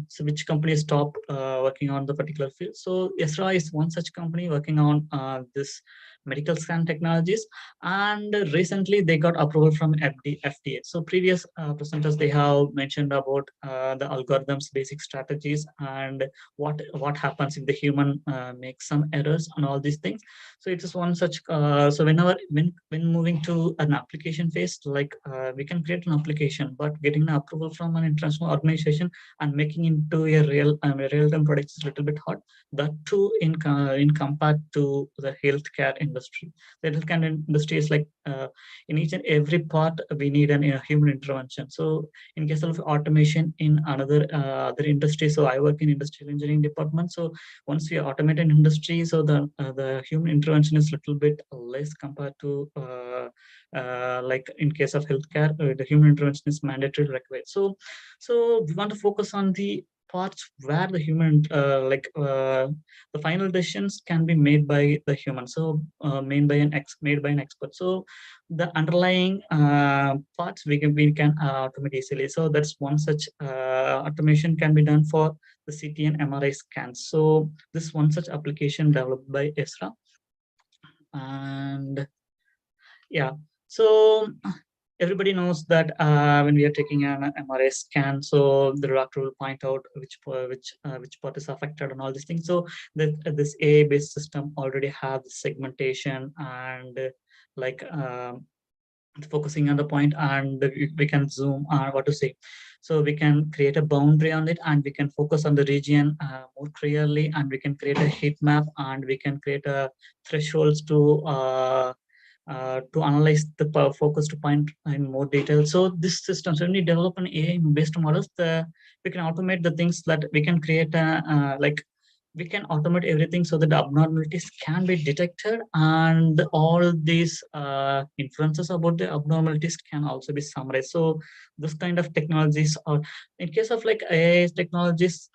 So which company stopped working on the particular field. So Esra is one such company working on this medical scan technologies, and recently they got approval from FDA. So previous presenters, they have mentioned about the algorithms, basic strategies, and what happens if the human makes some errors and all these things. So it is one such. So when moving to an application phase, like we can create an application, but getting an approval from an international organization and making into a real-time product is a little bit hard. That too in compared to the healthcare industry. The healthcare industry is like in each and every part we need a human intervention. So in case of automation in other industry, so I work in industrial engineering department. So once we automate an industry, so the human intervention is a little bit less compared to like in case of healthcare, the human intervention is mandatory required. So we want to focus on the parts where the human the final decisions can be made by the human, so made by an expert. So the underlying parts we can automate easily. So that's one such automation can be done for the CT and MRI scans. So this one such application developed by Esra. And yeah, so everybody knows that when we are taking an MRI scan, so the doctor will point out which part is affected and all these things. So this AI-based system already has segmentation and like focusing on the point, and we can zoom what to say. So we can create a boundary on it, and we can focus on the region more clearly, and we can create a heat map, and we can create a thresholds to analyze the focus to point in more detail. So this system, so when we develop an AI-based models, we can automate the things that we can create we can automate everything so that the abnormalities can be detected, and all these inferences about the abnormalities can also be summarized. So this kind of technologies, or in case of like AI technologies,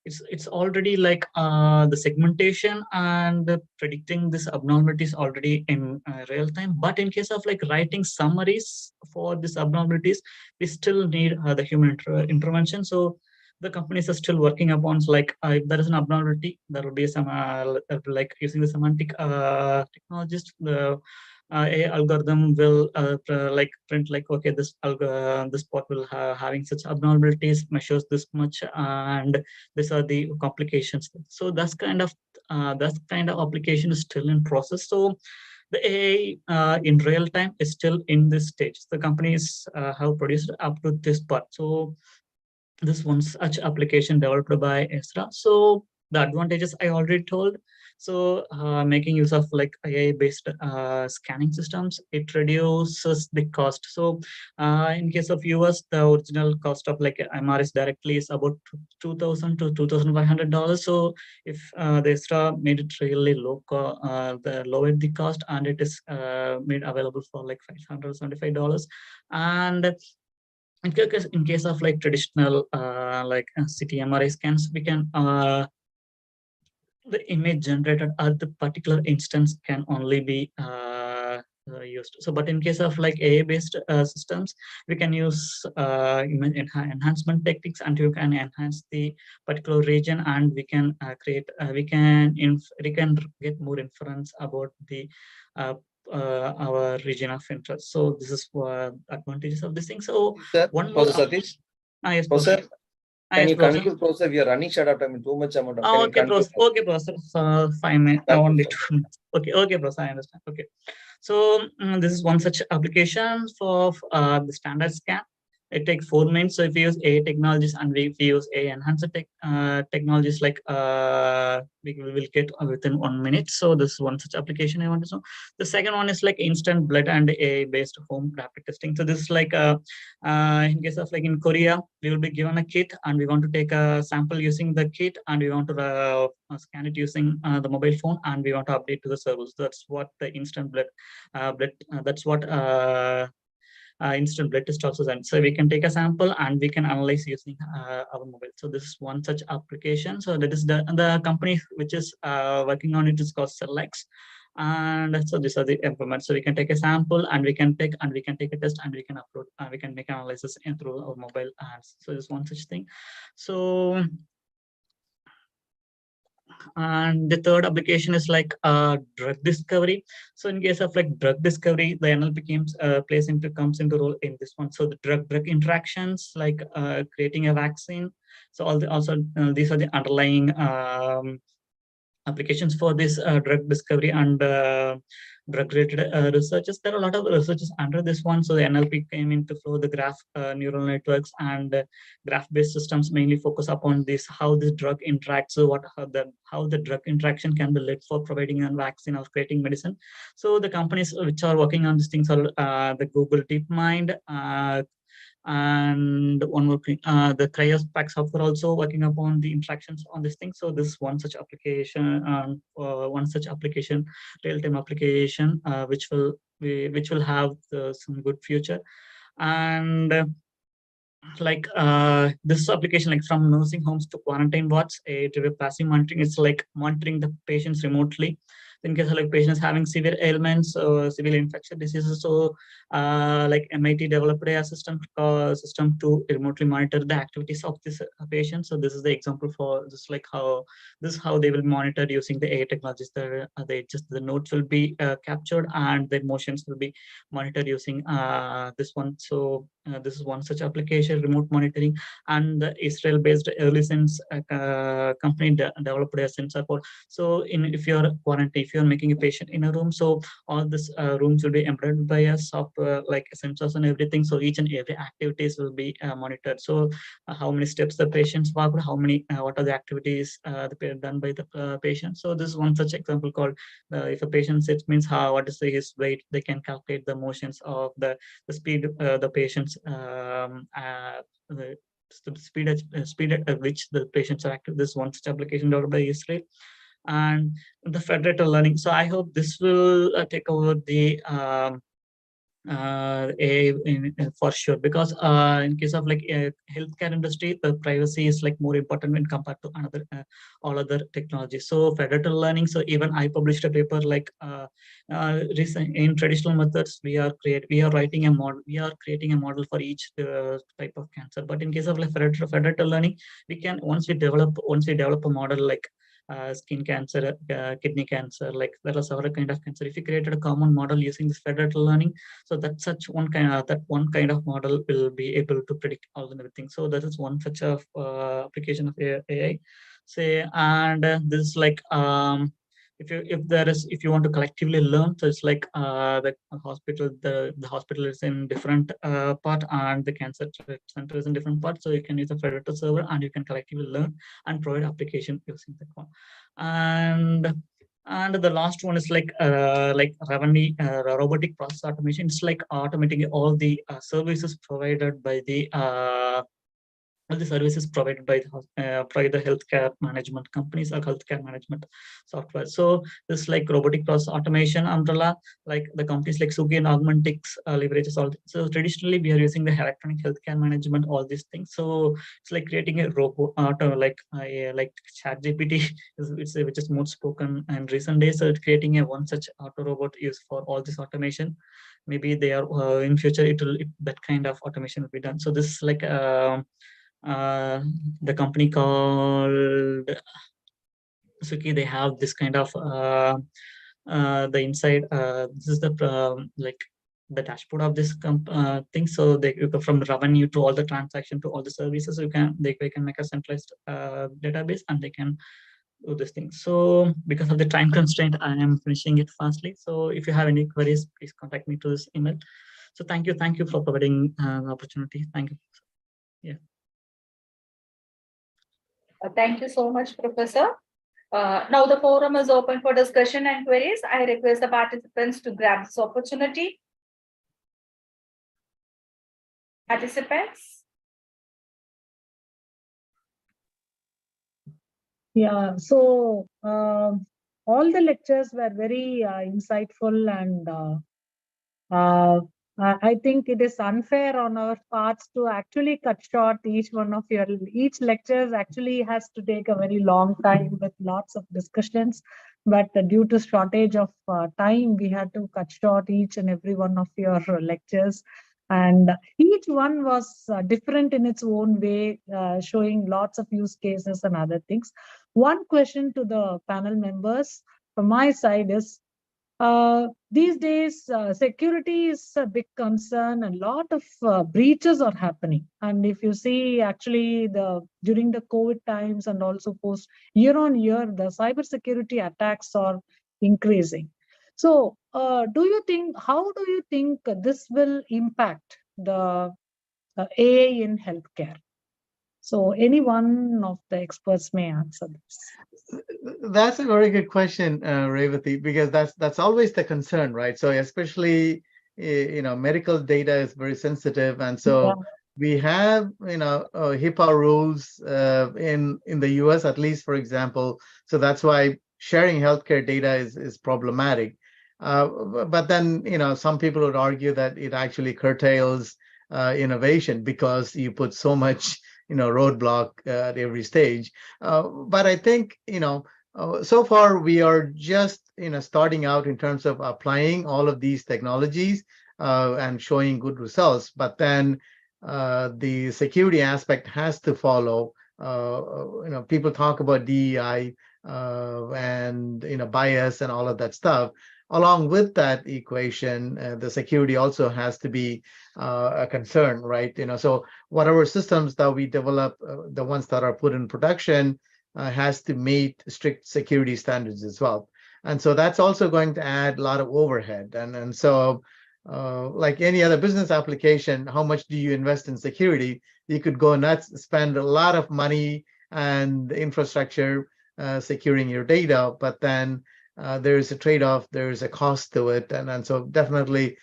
it's already like the segmentation and the predicting this abnormalities already in real time. But in case of like writing summaries for these abnormalities, we still need the human intervention. So the companies are still working upon like if there is an abnormality, there will be some like using the semantic technologies. The a algorithm will like print like, okay, this spot will having such abnormalities, measures this much, and these are the complications. So that's kind of application is still in process. So the AI in real time is still in this stage. The companies have produced up to this part. So this one such application developed by Esra. So the advantages I already told. So making use of like AI-based scanning systems, it reduces the cost. So in case of US, the original cost of like MRIs directly is about $2,000 to $2,500. So if the Esra made it really low, the lowered the cost, and it is made available for like $575. And in case of like traditional like CT MRI scans, we can the image generated at the particular instance can only be used. So, but in case of like AI-based systems, we can use image enhancement techniques, and you can enhance the particular region, and we can create, we can get more inference about the our region of interest. So this is advantages of this thing. So Sir, one more. Professor Satish. Yes, Professor, can yes, you Professor. conclude, Professor? We are running short of time in too much amount of time. Okay, Professor. Okay, Professor. So 5 minutes. Only 2 minutes. Okay, Professor. I understand. Okay. So this is one such application for the standard scan. It takes 4 minutes. So if we use AI technologies and we use AI enhancer technologies, like we will get within 1 minute. So this is one such application I want to know. The second one is like instant blood and AI-based home rapid testing. So this is like in case of like in Korea, we will be given a kit and we want to take a sample using the kit, and we want to scan it using the mobile phone, and we want to update to the servers. That's what the instant blood that's what instant blood test also done. So we can take a sample and we can analyze using our mobile. So this is one such application. So that is the company which is working on it is called Sellex. And so these are the implements. So we can take a sample and we can take a test and we can upload, we can make analysis through our mobile apps. So there's one such thing. So and the third application is like drug discovery. So in case of like drug discovery, the NLP comes into role in this one. So the drug interactions, like creating a vaccine. So these are the underlying applications for this drug discovery and drug-related researches. There are a lot of researches under this one. So the NLP came into flow, the graph neural networks and graph-based systems mainly focus upon this, how this drug interacts, so how the drug interaction can be led for providing a vaccine or creating medicine. So the companies which are working on these things are the Google DeepMind, and one more thing, the Cryospac software also working upon the interactions on this thing. So this is one such application, real-time application, which will have some good future. And like this application, like from nursing homes to quarantine wards, passive monitoring, it's like monitoring the patients remotely. In case of like patients having severe ailments or severe infectious diseases, so like MIT developed a system to remotely monitor the activities of this patient. So this is the example for this, like how they will monitor using the AI technologies. The notes will be captured and the motions will be monitored using this one. So this is one such application, remote monitoring. And the Israel-based EarlySense company developed a sensor for. So if you're quarantined, if you're making a patient in a room, so all this rooms will be embedded by a software like sensors and everything. So each and every activities will be monitored. So how many steps the patients walked, what are the activities done by the patient. So this is one such example called if a patient sits, means what is his weight, they can calculate the motions of the speed the patients the speed at which the patients are active. This one such application developed by Israel. And the federated learning. So I hope this will take over the AI for sure, because in case of like healthcare industry, the privacy is like more important when compared to another all other technologies. So federated learning. So even I published a paper like recent in traditional methods, we are writing a model, we are creating a model for each type of cancer. But in case of like federated learning, we can once we develop a model like skin cancer, kidney cancer, like there are several kind of cancer. If you created a common model using this federated learning, so that one kind of model will be able to predict all and everything. So that is one such of application of AI. Say, and this is like if you want to collectively learn, so it's like the hospital is in different part and the cancer center is in different part. So you can use a federated server and you can collectively learn and provide application using that one. And the last one is like revenue robotic process automation. It's like automating all the services provided by the healthcare management companies or healthcare management software. So this like robotic process automation umbrella, like the companies like Suki and Augmentix leverages all. So traditionally we are using the electronic healthcare management, all these things. So it's like creating a robot like ChatGPT, which is more spoken in recent days. So it's creating a one such auto robot used for all this automation. Maybe they are in future that kind of automation will be done. So this is like the company called Suki, they have this kind of the inside. This is the like the dashboard of this thing. So they go from revenue to all the transaction to all the services. They can make a centralized database and they can do this thing. So because of the time constraint, I am finishing it fastly. So if you have any queries, please contact me to this email. So thank you for providing the opportunity. Thank you. Yeah. Thank you so much, Professor. Now the forum is open for discussion and queries. I request the participants to grab this opportunity. Participants? Yeah, so all the lectures were very insightful, and I think it is unfair on our parts to actually cut short each lectures actually has to take a very long time with lots of discussions, but due to shortage of time, we had to cut short each and every one of your lectures. And each one was different in its own way, showing lots of use cases and other things. One question to the panel members from my side is, these days, security is a big concern. A lot of breaches are happening. And if you see, actually, during the COVID times and also post year on year, the cybersecurity attacks are increasing. So how do you think this will impact the AI in healthcare? So any one of the experts may answer this. That's a very good question, Revati, because that's always the concern, right? So especially, medical data is very sensitive, and so we have, HIPAA rules in the US, at least, for example. So that's why sharing healthcare data is problematic. But then, some people would argue that it actually curtails innovation because you put so much roadblock at every stage. But I think, so far we are just, starting out in terms of applying all of these technologies and showing good results. But then the security aspect has to follow. People talk about DEI and, bias and all of that stuff. Along with that equation, the security also has to be a concern, right? So whatever systems that we develop, the ones that are put in production, has to meet strict security standards as well. And so that's also going to add a lot of overhead. And so like any other business application, how much do you invest in security? You could go nuts, spend a lot of money and infrastructure securing your data, but then there is a trade-off, there is a cost to it. And so definitely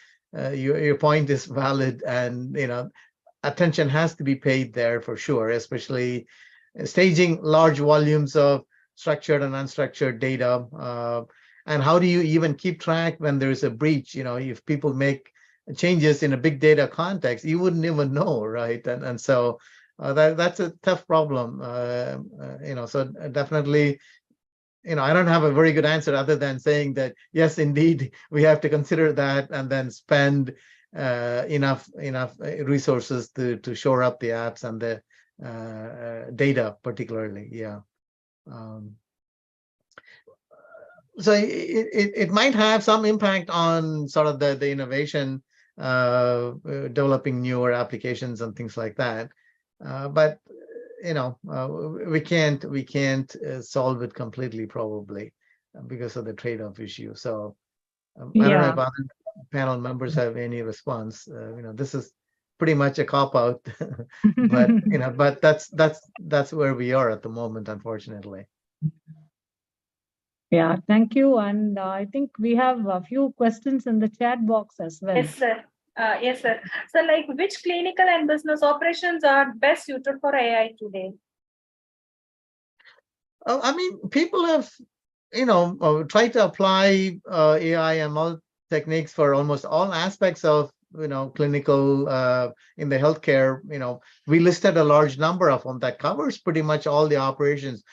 your point is valid, and attention has to be paid there for sure, especially staging large volumes of structured and unstructured data. And how do you even keep track when there is a breach? If people make changes in a big data context, you wouldn't even know, right? And so that's a tough problem, so definitely, I don't have a very good answer other than saying that, yes, indeed, we have to consider that and then spend enough resources to shore up the apps and the data particularly. Yeah. So it might have some impact on sort of the innovation, developing newer applications and things like that. But we can't solve it completely, probably, because of the trade-off issue. So I don't know if other panel members have any response. This is pretty much a cop-out, but that's where we are at the moment, unfortunately. Yeah, thank you. And I think we have a few questions in the chat box as well. Yes, sir. Yes, sir. So, like, which clinical and business operations are best suited for AI today? I mean, people have, tried to apply AI and ML techniques for almost all aspects of, clinical in the healthcare. We listed a large number of them that covers pretty much all the operations,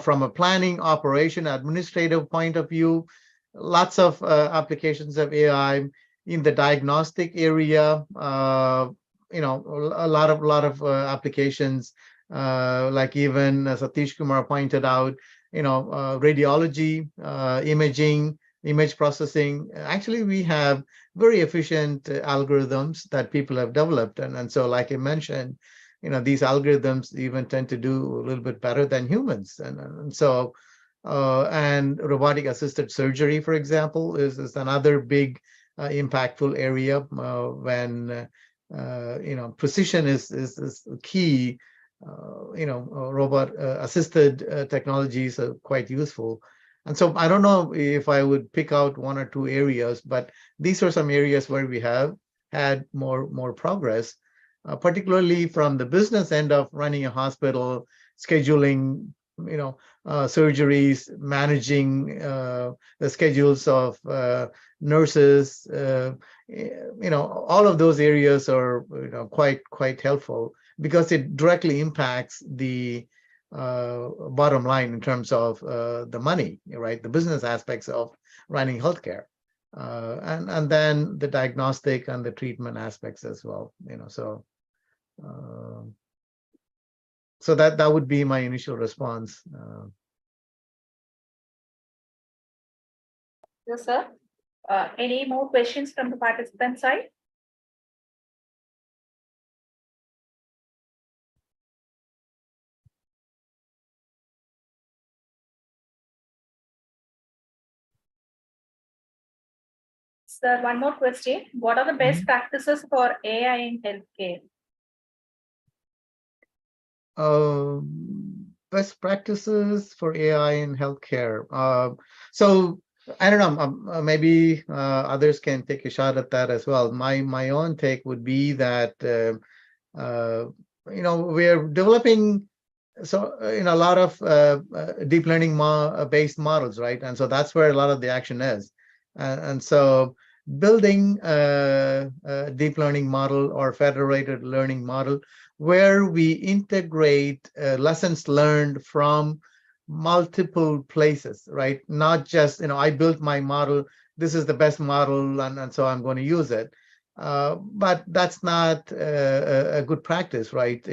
from a planning, operation, administrative point of view. Lots of applications of AI in the diagnostic area. A lot of applications, like even Satish Kumar pointed out, radiology, imaging, image processing. Actually, we have very efficient algorithms that people have developed. And so, like I mentioned, these algorithms even tend to do a little bit better than humans. And so, and robotic assisted surgery, for example, is another big impactful area when, precision is key. Robot assisted technologies are quite useful. And so I don't know if I would pick out one or two areas, but these are some areas where we have had more progress, particularly from the business end of running a hospital, scheduling, surgeries, managing the schedules of nurses. All of those areas are quite helpful, because it directly impacts the bottom line in terms of the money, right? The business aspects of running healthcare, and then the diagnostic and the treatment aspects as well. So that would be my initial response. Yes, sir. Any more questions from the participant side? Sir, one more question. What are the best practices for AI in healthcare? Best practices for AI in healthcare. So I don't know, maybe others can take a shot at that as well. My own take would be that we're developing a lot of deep learning based models, right? And so that's where a lot of the action is. And so building a deep learning model or federated learning model where we integrate lessons learned from multiple places, right? Not just, I built my model, this is the best model, and so I'm going to use it. But that's not a good practice, right?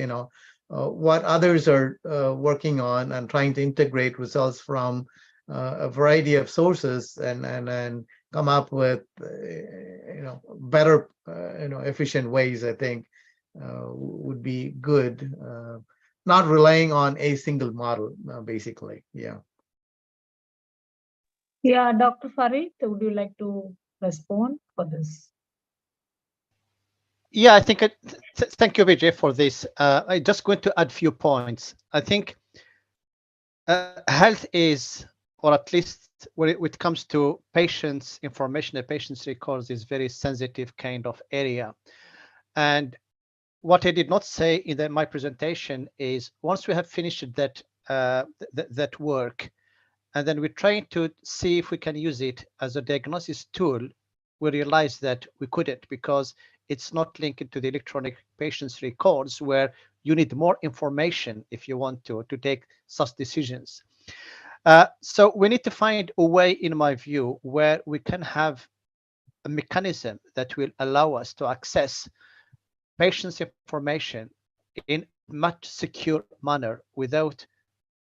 What others are working on and trying to integrate results from a variety of sources and come up with, better, efficient ways, I think, would be good. Not relying on a single model, basically. Yeah. Yeah, Dr. Farid, would you like to respond for this? Yeah, I think thank you, Vijay, for this. I'm just going to add a few points. I think health is, or at least when it comes to patients' information, the patient's records, is very sensitive kind of area. And what I did not say in my presentation is, once we have finished that that work, and then we're trying to see if we can use it as a diagnosis tool we realized that we couldn't because it's not linked to the electronic patient's records where you need more information if you want to take such decisions. So we need to find a way, in my view, where we can have a mechanism that will allow us to access patient's information in much secure manner without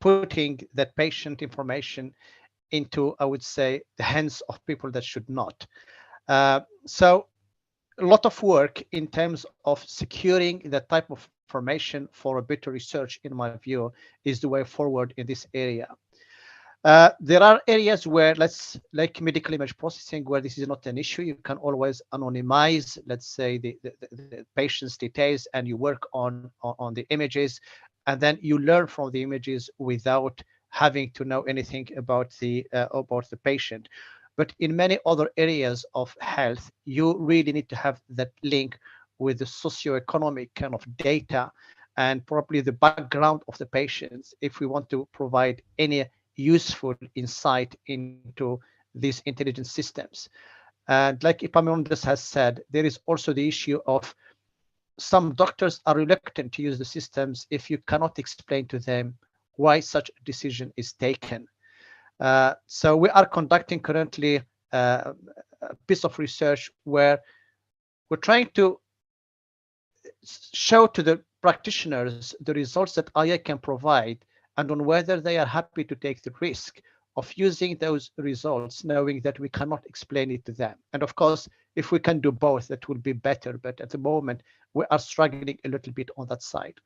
putting that patient information into, I would say, the hands of people that should not. So a lot of work in terms of securing that type of information for a better research, in my view, is the way forward in this area. There are areas where, like medical image processing, where this is not an issue. You can always anonymize, let's say, the patient's details, and you work on the images, and then you learn from the images without having to know anything about the patient. But in many other areas of health, you really need to have that link with the socioeconomic kind of data and probably the background of the patients if we want to provide any useful insight into these intelligent systems. And like Epaminondas has said, there is also the issue of some doctors are reluctant to use the systems if you cannot explain to them why such a decision is taken. So we are conducting currently a piece of research where we're trying to show to the practitioners the results that AI can provide and on whether they are happy to take the risk of using those results, knowing that we cannot explain it to them. And of course, if we can do both, that will be better. But at the moment, we are struggling a little bit on that side.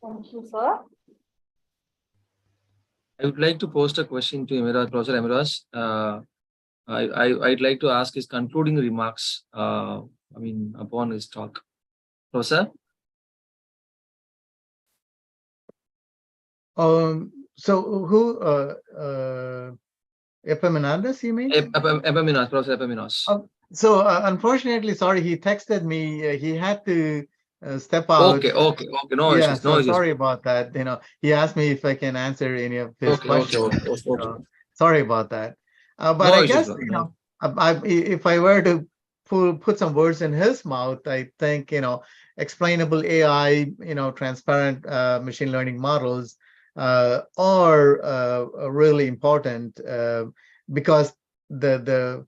Thank you, sir. I would like to post a question to Emiraz, Professor Emiraz. I'd like to ask his concluding remarks, upon his talk. Professor? So who, Epaminondas, you mean? Epaminondas, Professor Epaminondas. So unfortunately, sorry, he texted me. He had to step out. Okay. No Yeah, issues. No issues. sorry about that. He asked me if I can answer any of his questions. Okay. Sorry about that. But No I issues, guess, no. if I were to put some words in his mouth, I think, explainable AI, transparent machine learning models are really important because the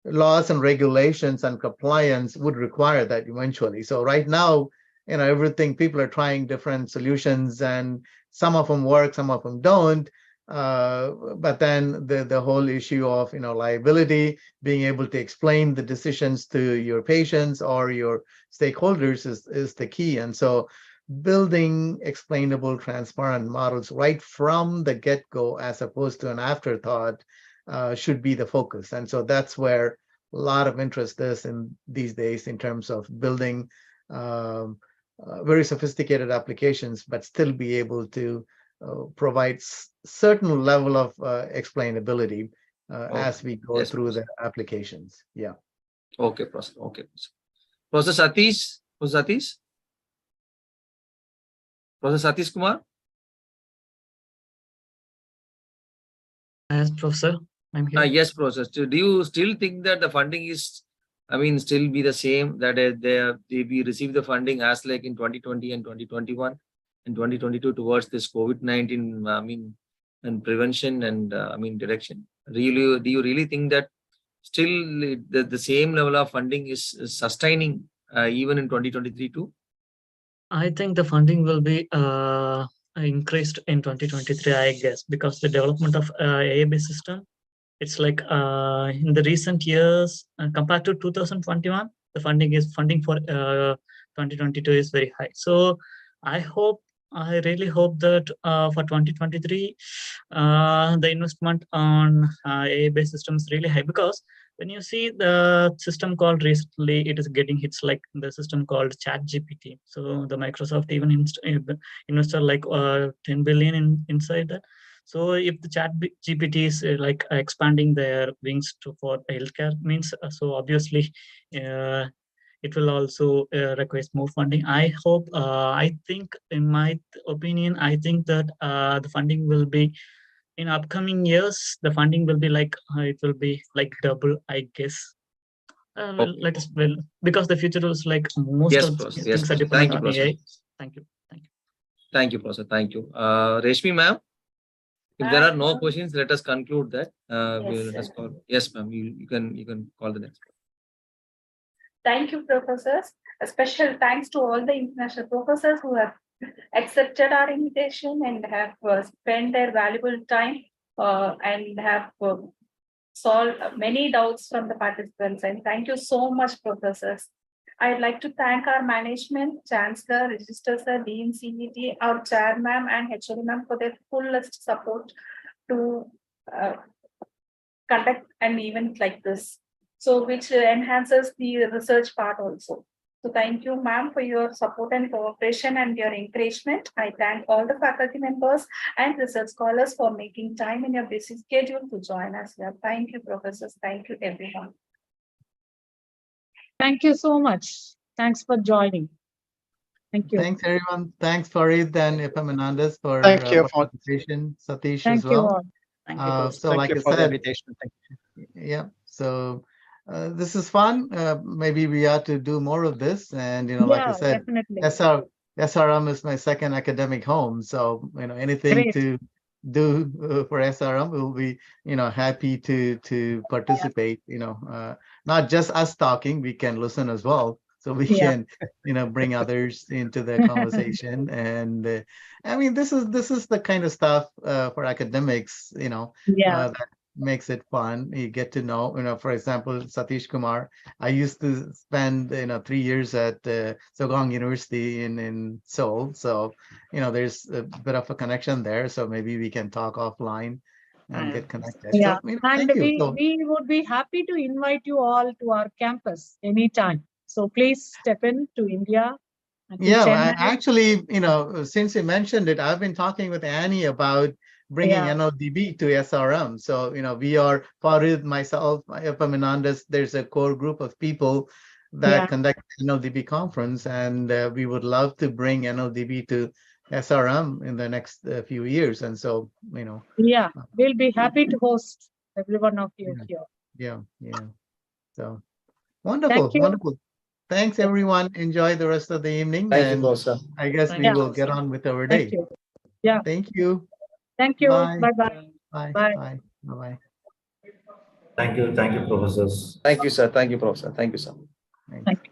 laws and regulations and compliance would require that eventually. So right now, everything, people are trying different solutions, and some of them work, some of them don't. But then the whole issue of liability, being able to explain the decisions to your patients or your stakeholders is the key. And so building explainable, transparent models right from the get-go, as opposed to an afterthought, should be the focus. And so that's where a lot of interest is in these days, in terms of building very sophisticated applications, but still be able to provide certain level of explainability as we go through the applications. Yeah. Okay, Professor. Professor Satish? Professor Satish Kumar? Yes, Professor, I'm here. Yes, Professor. Do you still think that the funding is, still be the same, that we receive the funding as like in 2020 and 2021 and 2022 towards this COVID-19, and prevention and, direction? Do you really think that still the same level of funding is sustaining even in 2023 too? I think the funding will be increased in 2023, I guess, because the development of AI-based system, it's like in the recent years compared to 2021, the funding for 2022 is very high. So I really hope that for 2023, the investment on AI-based systems is really high, because when you see the system called recently, it is getting hits like the system called ChatGPT. So the Microsoft even invested like 10 billion inside that. So if the ChatGPT is like expanding their wings for healthcare means, so obviously it will also require more funding. I think, in my opinion, I think that the funding will be in upcoming years, the funding will be like, it will be like double, I guess. Okay. Let us, well, because the future is like most Yes, of Professor. these Yes, things are Professor. Thank dependent you, on AI. Professor. Thank you. Thank you. Thank you, Professor. Thank you. Reshmi, ma'am, if there are no questions, let us conclude that. Yes, Let us sir. call. Yes, ma'am. You can call the next. Thank you, professors. A special thanks to all the international professors who have accepted our invitation and have spent their valuable time and have solved many doubts from the participants. And thank you so much, professors. I'd like to thank our management, Chancellor, Register Sir, Dean CET, our Chair Ma'am and HOD Ma'am for their fullest support to conduct an event like this. So which enhances the research part also. So thank you, ma'am, for your support and cooperation and your encouragement. I thank all the faculty members and research scholars for making time in your busy schedule to join us here. Thank you, professors. Thank you, everyone. Thank you so much. Thanks for joining. Thank you. Thanks, everyone. Thanks, Farid and Epaminondas for Thank you for participation. Satish Thank as you well. all. Thank you, Professor. So thank like you I for the said, invitation. Thank you. yeah, so this is fun. Maybe we ought to do more of this. And, like I Yeah, said, definitely. SRM is my second academic home. So, anything Great. to do for SRM, we'll be, happy to participate, not just us talking, we can listen as well. So we Yeah. can, bring others into the conversation. And I mean, this is the kind of stuff for academics, Yeah. that makes it fun. You get to know, for example, Satish Kumar. I used to spend, 3 years at Sogong University in Seoul. So, there's a bit of a connection there. So maybe we can talk offline and get connected. Yeah. So, And thank you. we would be happy to invite you all to our campus anytime. So please step in to India. And to Yeah, Chennai. actually, since you mentioned it, I've been talking with Annie about bringing Yeah. NLDB to SRM. So, we are, Farid, myself, Epaminondas, there's a core group of people that Yeah. conduct NLDB conference, and we would love to bring NLDB to SRM in the next few years. And so, Yeah, we'll be happy to host every one of you here. yeah. So wonderful, Thank you. wonderful. Thanks, Yes. everyone. Enjoy the rest of the evening. Thank you, And Professor. I guess Thank we you, will get Professor. on with our Thank day. you. Yeah. Thank you. Thank you. Bye. Bye-bye. Bye. Bye. Bye. Bye. Thank you, professors. Thank you, sir. Thank you, Professor. Thank you, sir. Thanks. Thank you.